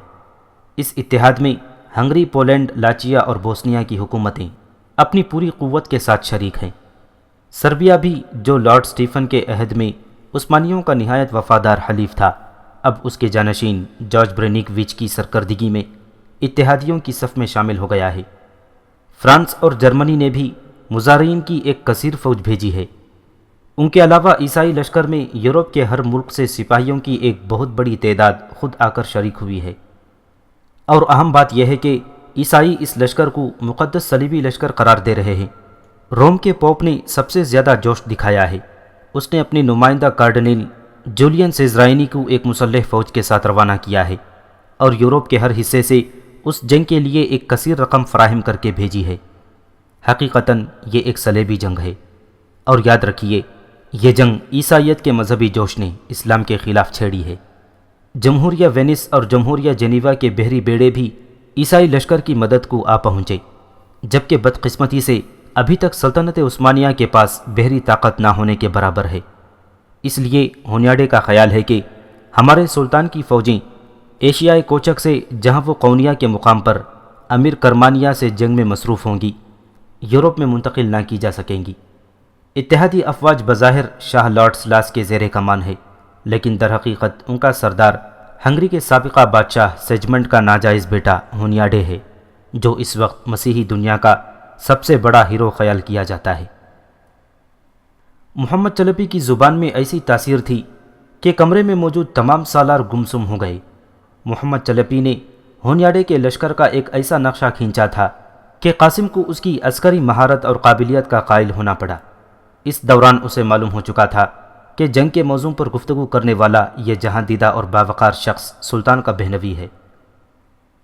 اس اتحاد میں ہنگری، پولینڈ، لاچیا اور بوسنیا کی حکومتیں اپنی پوری قوت کے ساتھ شریک ہیں۔ سربیا بھی، جو لارڈ سٹیفن کے عہد میں عثمانیوں کا نہایت وفادار حلیف تھا، اب اس کے جانشین جارج برینیکویچ کی سرکردگی میں اتحادیوں کی صف میں شامل ہو گیا ہے۔ فرانس اور جرمنی نے بھی مظاہرین کی ایک کثیر فوج بھیجی ہے۔ ان کے علاوہ عیسائی لشکر میں یورپ کے ہر ملک سے سپاہیوں کی ایک بہت بڑی تعداد خود آ کر شریک ہوئی ہے۔ اور اہم بات یہ ہے کہ عیسائی اس لشکر کو مقدس صلیبی لشکر قرار دے رہے ہیں۔ روم کے پوپ نے سب سے زیادہ جوش دکھایا ہے۔ اس نے اپنے نمائندہ کارڈنل جولین سیزرائنی کو ایک مسلح فوج کے ساتھ روانہ کیا ہے اور یورپ کے ہر حصے سے اس جنگ کے لیے ایک کثیر رقم فراہم کر کے بھیجی ہے۔ حقیقتاً یہ ایک صلیبی جنگ ہے، اور یاد رکھیے یہ جنگ عیسائیت کے مذہبی جوش نے اسلام کے خلاف چھیڑی ہے۔ جمہوریہ وینس اور جمہوریہ جنیوا کے بحری بیڑے بھی عیسائی لشکر کی مدد کو آ پہنچے، جبکہ بدقسمتی سے ابھی تک سلطنت عثمانیہ کے پاس بحری طاقت نہ ہونے کے برابر ہے۔ اس لیے ہونیاڈے کا خیال ہے کہ ہمارے سلطان کی فوجیں ایشیائے کوچک سے، جہاں وہ قونیہ کے مقام پر امیر کرمانیہ سے جنگ میں مصروف ہوں گی، یورپ میں منتقل نہ کی جا سکیں گی۔ اتحادی افواج بظاہر شاہ لادسلاس کے زیر کمان ہے، لیکن در حقیقت ان کا سردار ہنگری کے سابقہ بادشاہ سیجمنڈ کا ناجائز بیٹا ہونیاڈے ہے، جو اس وقت مسیحی دنیا کا سب سے بڑا ہیرو خیال کیا جاتا ہے۔ محمد چلپی کی زبان میں ایسی تاثیر تھی کہ کمرے میں موجود تمام سالار گمسم ہو گئے۔ محمد چلپی نے ہونیاڈے کے لشکر کا ایک ایسا نقشہ کھینچا تھا کہ قاسم کو اس کی عسکری مہارت اور قابلیت کا قائل ہونا پڑا۔ اس دوران اسے معلوم ہو چکا تھا کہ جنگ کے موضوع پر گفتگو کرنے والا یہ جہاں دیدہ اور باوقار شخص سلطان کا بہنوی ہے۔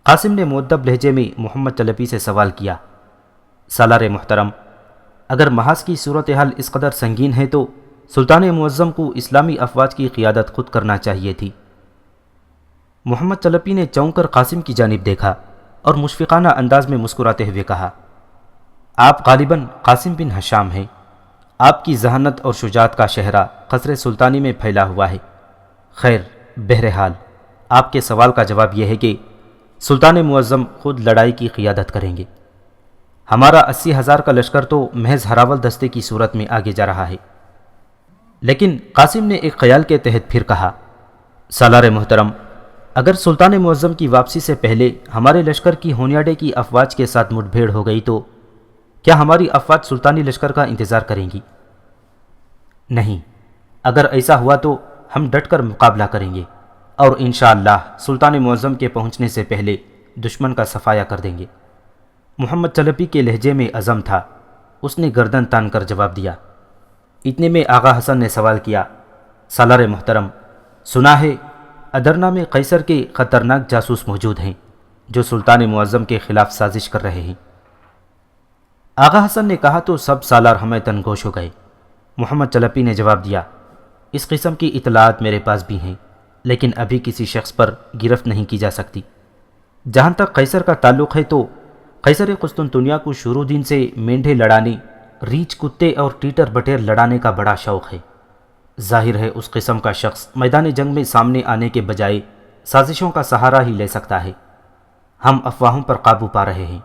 قاسم نے مؤدب لہجے میں محمد چلپی سے سوال کیا، سالار محترم، اگر محاذ کی صورتحال اس قدر سنگین ہے تو سلطان معظم کو اسلامی افواج کی قیادت خود کرنا چاہیے تھی۔ محمد چلپی نے چونک کر قاسم کی جانب دیکھا اور مشفقانہ انداز میں مسکراتے ہوئے کہا، آپ غالباً قاسم بن ہشام ہیں۔ آپ کی ذہانت اور شجاعت کا شہرہ قصر سلطانی میں پھیلا ہوا ہے۔ خیر، بہرحال آپ کے سوال کا جواب یہ ہے کہ سلطان معظم خود لڑائی کی قیادت کریں گے۔ ہمارا 80,000 کا لشکر تو محض ہراول دستے کی صورت میں آگے جا رہا ہے۔ لیکن قاسم نے ایک خیال کے تحت پھر کہا، سالار محترم، اگر سلطان معظم کی واپسی سے پہلے ہمارے لشکر کی ہونیاڈے کی افواج کے ساتھ مٹ بھیڑ ہو گئی تو کیا ہماری افواج سلطانی لشکر کا انتظار کریں گی؟ نہیں، اگر ایسا ہوا تو ہم ڈٹ کر مقابلہ کریں گے اور انشاءاللہ سلطان معظم کے پہنچنے سے پہلے دشمن کا صفایا کر دیں گے۔ محمد چلپی کے لہجے میں عزم تھا۔ اس نے گردن تان کر جواب دیا۔ اتنے میں آغا حسن نے سوال کیا، سالار محترم، سنا ہے ادرنا میں قیصر کے خطرناک جاسوس موجود ہیں جو سلطان معظم کے خلاف سازش کر رہے ہیں۔ آغا حسن نے کہا تو سب سالار ہمیں تنگوش ہو گئے۔ محمد چلپی نے جواب دیا، اس قسم کی اطلاعات میرے پاس بھی ہیں، لیکن ابھی کسی شخص پر گرفت نہیں کی جا سکتی۔ جہاں تک قیصر کا تعلق ہے تو قیصر قسطنطنیہ کو شروع دن سے مینڈھے لڑانے، ریچھ کتے اور ٹیٹر بٹیر لڑانے کا بڑا شوق ہے۔ ظاہر ہے اس قسم کا شخص میدان جنگ میں سامنے آنے کے بجائے سازشوں کا سہارا ہی لے سکتا ہے۔ ہم افواہوں پر قابو پا رہے ہیں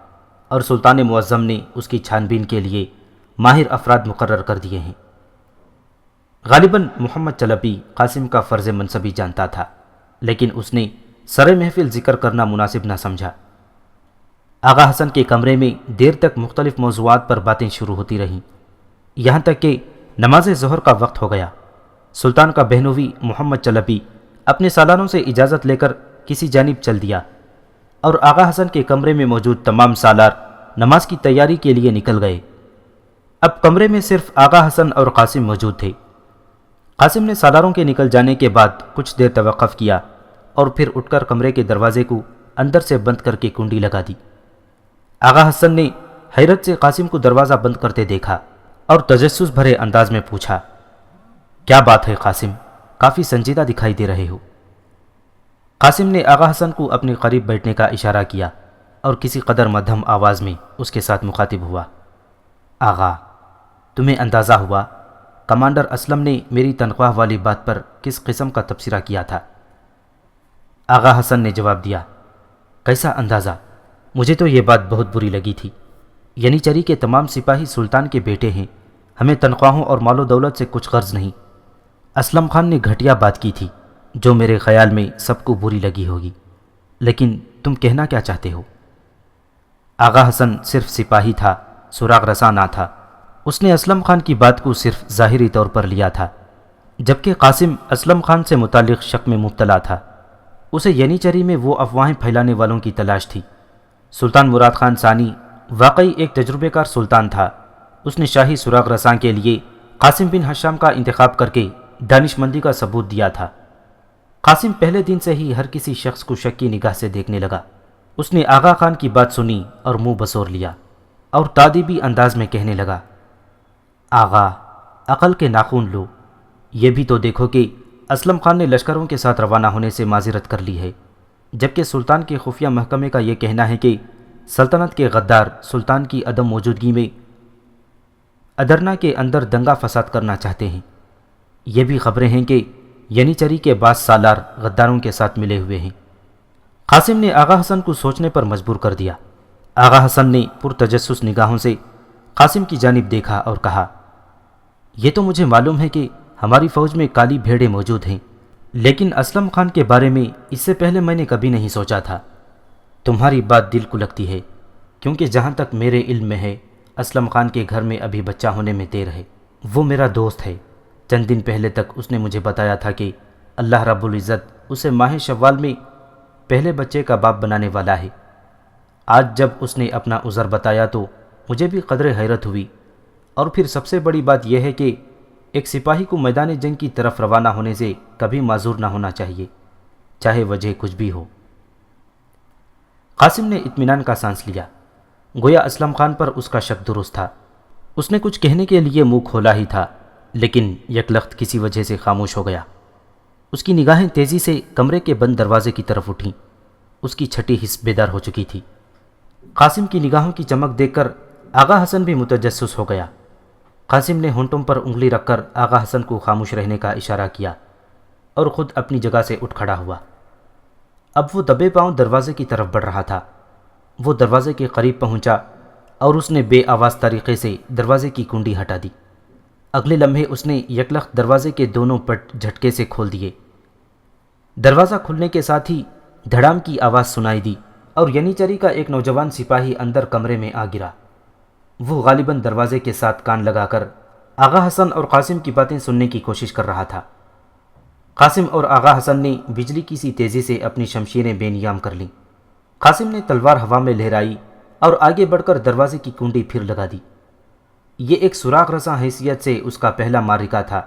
اور سلطان معظم نے اس کی چھان بین کے لیے ماہر افراد مقرر کر دیے ہیں۔ غالباً محمد چلپی قاسم کا فرض منصبی جانتا تھا، لیکن اس نے سر محفل ذکر کرنا مناسب نہ سمجھا۔ آغا حسن کے کمرے میں دیر تک مختلف موضوعات پر باتیں شروع ہوتی رہیں، یہاں تک کہ نماز ظہر کا وقت ہو گیا۔ سلطان کا بہنوی محمد چلپی اپنے سالاروں سے اجازت لے کر کسی جانب چل دیا۔ اور آغا حسن کے کمرے میں موجود تمام سالار نماز کی تیاری کے لیے نکل گئے۔ اب کمرے میں صرف آغا حسن اور قاسم موجود تھے۔ قاسم نے سالاروں کے نکل جانے کے بعد کچھ دیر توقف کیا اور پھر اٹھ کر کمرے کے دروازے کو اندر سے بند کر کے کنڈی لگا دی۔ آغا حسن نے حیرت سے قاسم کو دروازہ بند کرتے دیکھا اور تجسس بھرے انداز میں پوچھا، کیا بات ہے قاسم؟ کافی سنجیدہ دکھائی دے رہے ہو۔ قاسم نے آغا حسن کو اپنے قریب بیٹھنے کا اشارہ کیا اور کسی قدر مدھم آواز میں اس کے ساتھ مخاطب ہوا، آغا، تمہیں اندازہ ہوا کمانڈر اسلم نے میری تنخواہ والی بات پر کس قسم کا تبصرہ کیا تھا؟ آغا حسن نے جواب دیا، کیسا اندازہ؟ مجھے تو یہ بات بہت بری لگی تھی۔ یعنی چری کے تمام سپاہی سلطان کے بیٹے ہیں، ہمیں تنخواہوں اور مال و دولت سے کچھ غرض نہیں۔ اسلم خان نے گھٹیا بات کی تھی جو میرے خیال میں سب کو بری لگی ہوگی، لیکن تم کہنا کیا چاہتے ہو؟ آغا حسن صرف سپاہی تھا، سراغ رساں نہ تھا۔ اس نے اسلم خان کی بات کو صرف ظاہری طور پر لیا تھا، جبکہ قاسم اسلم خان سے متعلق شک میں مبتلا تھا۔ اسے ینی چری میں وہ افواہیں پھیلانے والوں کی تلاش تھی۔ سلطان مراد خان ثانی واقعی ایک تجربے کار سلطان تھا۔ اس نے شاہی سراغ رساں کے لیے قاسم بن حشام کا انتخاب کر کے دانش مندی کا ثبوت دیا تھا۔ قاسم پہلے دن سے ہی ہر کسی شخص کو شک کی نگاہ سے دیکھنے لگا۔ اس نے آغا خان کی بات سنی اور منہ بسور لیا اور تادیبی انداز میں کہنے لگا، آغا، عقل کے ناخن لو، یہ بھی تو دیکھو کہ اسلم خان نے لشکروں کے ساتھ روانہ ہونے سے معذرت کر لی ہے، جبکہ سلطان کے خفیہ محکمے کا یہ کہنا ہے کہ سلطنت کے غدار سلطان کی عدم موجودگی میں ادرنا کے اندر دنگا فساد کرنا چاہتے ہیں۔ یہ بھی خبریں ہیں کہ ینی چری کے بعض سالار غداروں کے ساتھ ملے ہوئے ہیں۔ قاسم نے آغا حسن کو سوچنے پر مجبور کر دیا۔ آغا حسن نے پرتجسس نگاہوں سے قاسم کی جانب دیکھا اور کہا، یہ تو مجھے معلوم ہے کہ ہماری فوج میں کالی بھیڑیں موجود ہیں، لیکن اسلم خان کے بارے میں اس سے پہلے میں نے کبھی نہیں سوچا تھا۔ تمہاری بات دل کو لگتی ہے، کیونکہ جہاں تک میرے علم میں ہے اسلم خان کے گھر میں ابھی بچہ ہونے میں دیر ہے۔ وہ میرا دوست ہے۔ چند دن پہلے تک اس نے مجھے بتایا تھا کہ اللہ رب العزت اسے ماہ شوال میں پہلے بچے کا باپ بنانے والا ہے۔ آج جب اس نے اپنا عذر بتایا تو مجھے بھی قدر حیرت ہوئی، اور پھر سب سے بڑی بات یہ ہے کہ ایک سپاہی کو میدان جنگ کی طرف روانہ ہونے سے کبھی معذور نہ ہونا چاہیے، چاہے وجہ کچھ بھی ہو۔ قاسم نے اطمینان کا سانس لیا، گویا اسلم خان پر اس کا شک درست تھا۔ اس نے کچھ کہنے کے لیے منہ کھولا ہی تھا، لیکن یکلخت کسی وجہ سے خاموش ہو گیا۔ اس کی نگاہیں تیزی سے کمرے کے بند دروازے کی طرف اٹھیں۔ اس کی چھٹی حس بیدار ہو چکی تھی۔ قاسم کی نگاہوں کی چمک دیکھ کر آغا حسن بھی متجسس ہو گیا۔ قاسم نے ہونٹوں پر انگلی رکھ کر آغا حسن کو خاموش رہنے کا اشارہ کیا اور خود اپنی جگہ سے اٹھ کھڑا ہوا۔ اب وہ دبے پاؤں دروازے کی طرف بڑھ رہا تھا۔ وہ دروازے کے قریب پہنچا اور اس نے بے آواز طریقے سے دروازے کی کنڈی ہٹا دی۔ اگلے لمحے اس نے یکلخت دروازے کے دونوں پٹ جھٹکے سے کھول دیے۔ دروازہ کھلنے کے ساتھ ہی دھڑام کی آواز سنائی دی اور ینی چری کا ایک نوجوان سپاہی اندر کمرے میں آ گرا۔ وہ غالباً دروازے کے ساتھ کان لگا کر آغا حسن اور قاسم کی باتیں سننے کی کوشش کر رہا تھا۔ قاسم اور آغا حسن نے بجلی کی سی تیزی سے اپنی شمشیریں بے نیام کر لیں۔ قاسم نے تلوار ہوا میں لہرائی اور آگے بڑھ کر دروازے کی کنڈی پھر لگا دی۔ یہ ایک سراغ رساں حیثیت سے اس کا پہلا معرکہ تھا۔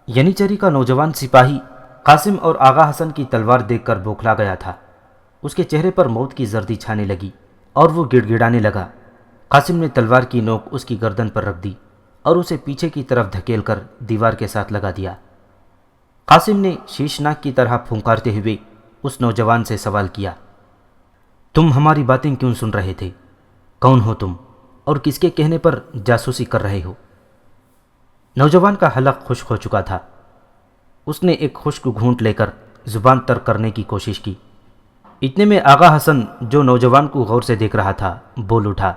ینی چری کا نوجوان سپاہی قاسم اور آغا حسن کی تلوار دیکھ کر بوکھلا گیا تھا۔ اس کے چہرے پر موت کی زردی چھانے لگی اور وہ گڑ گڑانے لگا۔ قاسم نے تلوار کی نوک اس کی گردن پر رکھ دی اور اسے پیچھے کی طرف دھکیل کر دیوار کے ساتھ لگا دیا۔ قاسم نے شیشناک کی طرح پھنکارتے ہوئے اس نوجوان سے سوال کیا، تم ہماری باتیں کیوں سن رہے تھے؟ کون ہو تم اور کس کے کہنے پر جاسوسی کر رہے ہو؟ نوجوان کا حلق خشک ہو چکا تھا۔ اس نے ایک خشک گھونٹ لے کر زبان تر کرنے کی کوشش کی۔ اتنے میں آغا حسن جو نوجوان کو غور سے دیکھ رہا تھا بول اٹھا،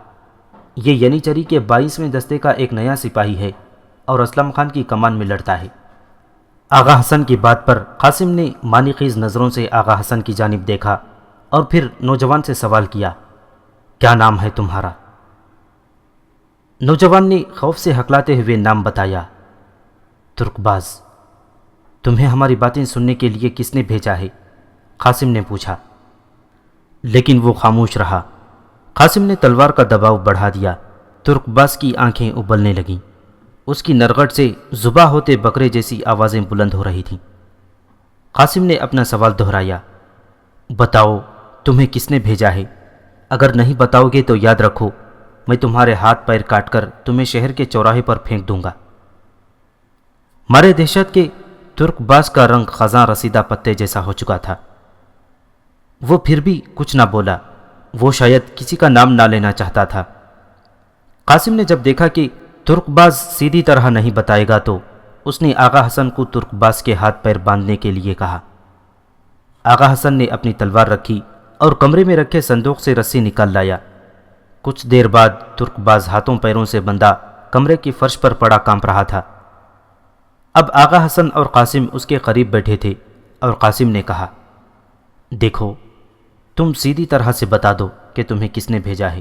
یہ ینی چری کے 22ویں دستے کا ایک نیا سپاہی ہے اور اسلم خان کی کمان میں لڑتا ہے۔ آغا حسن کی بات پر قاسم نے مانی خیز نظروں سے آغا حسن کی جانب دیکھا اور پھر نوجوان سے سوال کیا، کیا نام ہے تمہارا؟ نوجوان نے خوف سے ہکلاتے ہوئے نام بتایا، ترک باز۔ تمہیں ہماری باتیں سننے کے لیے کس نے بھیجا ہے؟ قاسم نے پوچھا۔ لیکن وہ خاموش رہا۔ قاسم نے تلوار کا دباؤ بڑھا دیا۔ ترک باز کی آنکھیں ابلنے لگیں۔ اس کی نرغٹ سے ذبح ہوتے بکرے جیسی آوازیں بلند ہو رہی تھیں۔ قاسم نے اپنا سوال دہرایا، بتاؤ تمہیں کس نے بھیجا ہے؟ اگر نہیں بتاؤ گے تو یاد رکھو میں تمہارے ہاتھ پیر کاٹ کر تمہیں شہر کے چوراہے پر پھینک دوں گا۔ مارے دہشت کے ترک باز کا رنگ خزاں رسیدہ پتے جیسا ہو چکا تھا۔ وہ پھر بھی کچھ نہ بولا۔ وہ شاید کسی کا نام نہ لینا چاہتا تھا۔ قاسم نے جب دیکھا کہ ترک باز سیدھی طرح نہیں بتائے گا تو اس نے آغا حسن کو ترک باز کے ہاتھ پیر باندھنے کے لیے کہا۔ آغا حسن نے اپنی تلوار رکھی اور کمرے میں رکھے صندوق سے رسی نکال لایا۔ کچھ دیر بعد ترک باز ہاتھوں پیروں سے بندھا کمرے کی فرش پر پڑا کانپ رہا تھا۔ اب آغا حسن اور قاسم اس کے قریب بیٹھے تھے اور قاسم نے کہا، دیکھو تم سیدھی طرح سے بتا دو کہ تمہیں کس نے بھیجا ہے،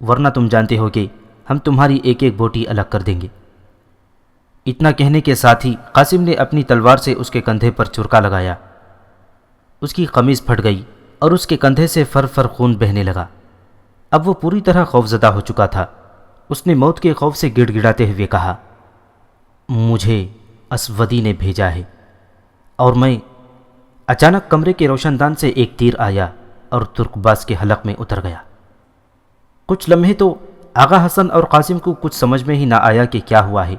ورنہ تم جانتے ہو کہ ہم تمہاری ایک ایک بوٹی الگ کر دیں گے۔ اتنا کہنے کے ساتھ ہی قاسم نے اپنی تلوار سے اس کے کندھے پر چرکا لگایا۔ اس کی قمیض پھٹ گئی اور اس کے کندھے سے فر فر خون بہنے لگا۔ اب وہ پوری طرح خوفزدہ ہو چکا تھا۔ اس نے موت کے خوف سے گڑ گڑاتے ہوئے کہا، مجھے اسودی نے بھیجا ہے۔ اور میں اچانک کمرے کے روشن دان سے ایک تیر آیا اور ترک باز کے حلق میں اتر گیا۔ کچھ لمحے تو آغا حسن اور قاسم کو کچھ سمجھ میں ہی نہ آیا کہ کیا ہوا ہے۔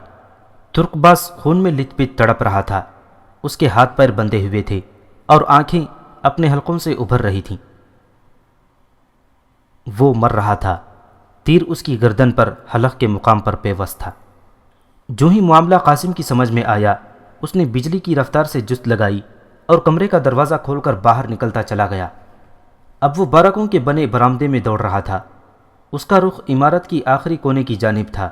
ترک باز خون میں لت پت تڑپ رہا تھا۔ اس کے ہاتھ پیر بندھے ہوئے تھے اور آنکھیں اپنے حلقوں سے ابھر رہی تھیں۔ وہ مر رہا تھا۔ تیر اس کی گردن پر حلق کے مقام پر پیوست تھا۔ جو ہی معاملہ قاسم کی سمجھ میں آیا، اس نے بجلی کی رفتار سے جست لگائی اور کمرے کا دروازہ کھول کر باہر نکلتا چلا گیا۔ اب وہ بارکوں کے بنے برآمدے میں دوڑ رہا تھا۔ اس کا رخ عمارت کی آخری کونے کی جانب تھا،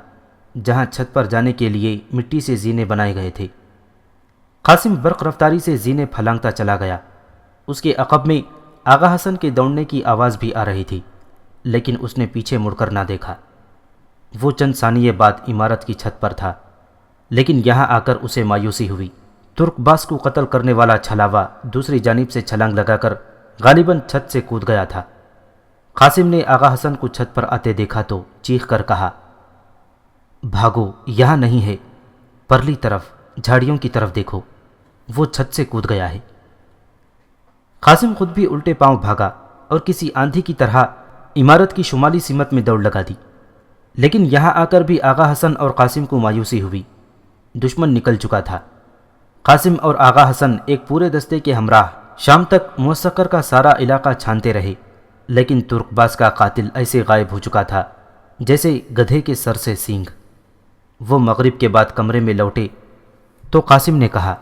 جہاں چھت پر جانے کے لیے مٹی سے زینے بنائے گئے تھے۔ قاسم برق رفتاری سے زینے پھلانگتا چلا گیا۔ اس کے عقب میں آغا حسن کے دوڑنے کی آواز بھی آ رہی تھی، لیکن اس نے پیچھے مڑ کر نہ دیکھا۔ وہ چند ثانیے بعد عمارت کی چھت پر تھا، لیکن یہاں آ کر اسے مایوسی ہوئی۔ ترک باز کو قتل کرنے والا چھلاوا دوسری جانب سے چھلانگ لگا کر غالباً چھت سے کود گیا تھا۔ قاسم نے آغا حسن کو چھت پر آتے دیکھا تو چیخ کر کہا، بھاگو، یہاں نہیں ہے، پرلی طرف جھاڑیوں کی طرف دیکھو، وہ چھت سے کود گیا ہے۔ قاسم خود بھی الٹے پاؤں بھاگا اور کسی آندھی کی طرح عمارت کی شمالی سمت میں دوڑ لگا دی، لیکن یہاں آ کر بھی آغا حسن اور قاسم کو مایوسی ہوئی۔ دشمن نکل چکا تھا۔ قاسم اور آغا حسن ایک پورے دستے کے ہمراہ شام تک موثقر کا سارا علاقہ چھانتے رہے، لیکن ترک باز کا قاتل ایسے غائب ہو چکا تھا جیسے گدھے کے سر سے سینگ۔ وہ مغرب کے بعد کمرے میں لوٹے تو قاسم نے کہا،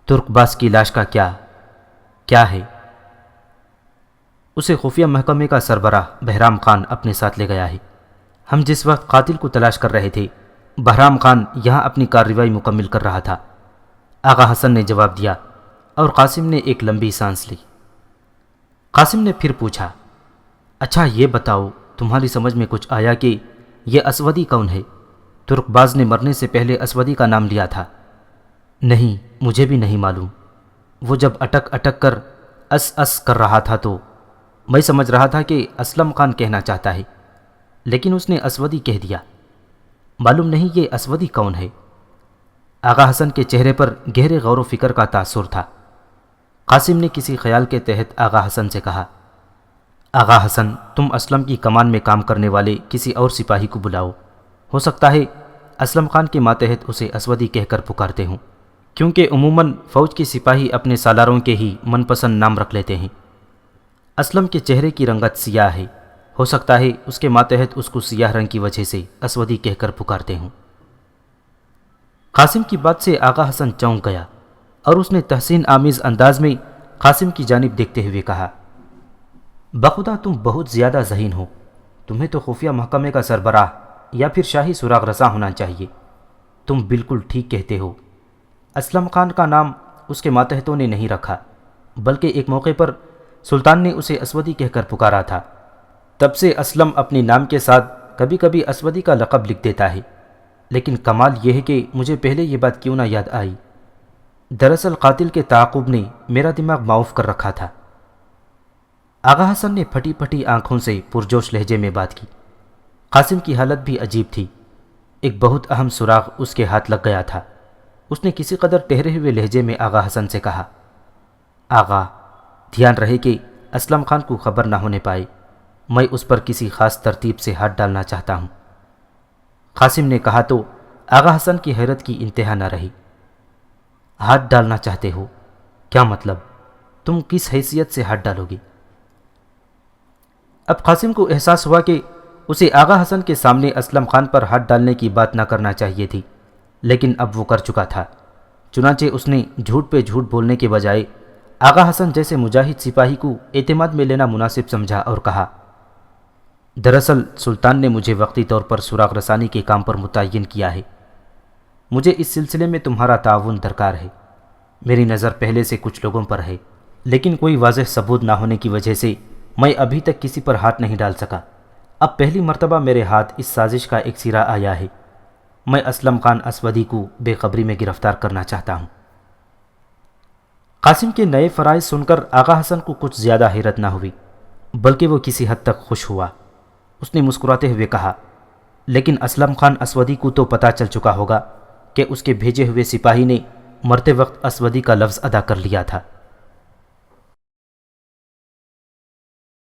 ترک باز کی لاش کا کیا ہے؟ اسے خفیہ محکمے کا سربراہ بہرام خان اپنے ساتھ لے گیا ہے۔ ہم جس وقت قاتل کو تلاش کر رہے تھے، بہرام خان یہاں اپنی کارروائی مکمل کر رہا تھا، آغا حسن نے جواب دیا، اور قاسم نے ایک لمبی سانس لی۔ قاسم نے پھر پوچھا، اچھا یہ بتاؤ، تمہاری سمجھ میں کچھ آیا کہ یہ اسودی کون ہے؟ ترک باز نے مرنے سے پہلے اسودی کا نام لیا تھا۔ نہیں، مجھے بھی نہیں معلوم۔ وہ جب اٹک اٹک کر اس کر رہا تھا تو میں سمجھ رہا تھا کہ اسلم خان کہنا چاہتا ہے، لیکن اس نے اسودی کہہ دیا۔ معلوم نہیں یہ اسودی کون ہے؟ آغا حسن کے چہرے پر گہرے غور و فکر کا تاثر تھا۔ قاسم نے کسی خیال کے تحت آغا حسن سے کہا، آغا حسن، تم اسلم کی کمان میں کام کرنے والے کسی اور سپاہی کو بلاؤ، ہو سکتا ہے اسلم خان کے ماتحت اسے اسودی کہہ کر پکارتے ہوں، کیونکہ عموماً فوج کے سپاہی اپنے سالاروں کے ہی من پسند نام رکھ لیتے ہیں۔ اسلم کے چہرے کی رنگت سیاہ ہے، ہو سکتا ہے اس کے ماتحت اس کو سیاہ رنگ کی وجہ سے اسودی کہہ کر پکارتے ہوں۔ قاسم کی بات سے آغا حسن چونک گیا اور اس نے تحسین آمیز انداز میں قاسم کی جانب دیکھتے ہوئے کہا، بخدا تم بہت زیادہ ذہین ہو، تمہیں تو خفیہ محکمے کا سربراہ یا پھر شاہی سراغ رساں ہونا چاہیے۔ تم بالکل ٹھیک کہتے ہو۔ اسلم خان کا نام اس کے ماتحتوں نے نہیں رکھا، بلکہ ایک موقع پر سلطان نے اسے اسودی کہہ کر پکارا تھا۔ تب سے اسلم اپنے نام کے ساتھ کبھی کبھی اسودی کا لقب لکھ دیتا ہے، لیکن کمال یہ ہے کہ مجھے پہلے یہ بات کیوں نہ یاد آئی۔ دراصل قاتل کے تعاقب نے میرا دماغ معاف کر رکھا تھا۔ آغا حسن نے پھٹی پھٹی آنکھوں سے پرجوش لہجے میں بات کی۔ قاسم کی حالت بھی عجیب تھی۔ ایک بہت اہم سراغ اس کے ہاتھ لگ گیا تھا۔ اس نے کسی قدر ٹھہرے ہوئے لہجے میں آغا حسن سے کہا، آغا، دھیان رہے کہ اسلم خان کو خبر نہ ہونے پائے، میں اس پر کسی خاص ترتیب سے ہاتھ ڈالنا چاہتا ہوں۔ قاسم نے کہا تو آغا حسن کی حیرت کی انتہا نہ رہی۔ ہاتھ ڈالنا چاہتے ہو؟ کیا مطلب؟ تم کس حیثیت سے ہاتھ ڈالو گے؟ اب قاسم کو احساس ہوا کہ اسے آغا حسن کے سامنے اسلم خان پر ہاتھ ڈالنے کی بات نہ کرنا چاہیے تھی، لیکن اب وہ کر چکا تھا۔ چنانچہ اس نے جھوٹ پہ جھوٹ بولنے کے بجائے آغا حسن جیسے مجاہد سپاہی کو اعتماد میں لینا مناسب سمجھا اور کہا، دراصل سلطان نے مجھے وقتی طور پر سراغ رسانی کے کام پر متعین کیا ہے۔ مجھے اس سلسلے میں تمہارا تعاون درکار ہے۔ میری نظر پہلے سے کچھ لوگوں پر ہے، لیکن کوئی واضح ثبوت نہ ہونے کی وجہ سے میں ابھی تک کسی پر ہاتھ نہیں ڈال سکا۔ اب پہلی مرتبہ میرے ہاتھ اس سازش کا ایک سرا آیا ہے۔ میں اسلم خان اسودی کو بے خبری میں گرفتار کرنا چاہتا ہوں۔ قاسم کے نئے فرائض سن کر آغا حسن کو کچھ زیادہ حیرت نہ ہوئی، بلکہ وہ کسی حد تک خوش ہوا۔ اس نے مسکراتے ہوئے کہا، لیکن اسلم خان اسودی کو تو پتہ چل چکا ہوگا کہ اس کے بھیجے ہوئے سپاہی نے مرتے وقت اسودی کا لفظ ادا کر لیا تھا۔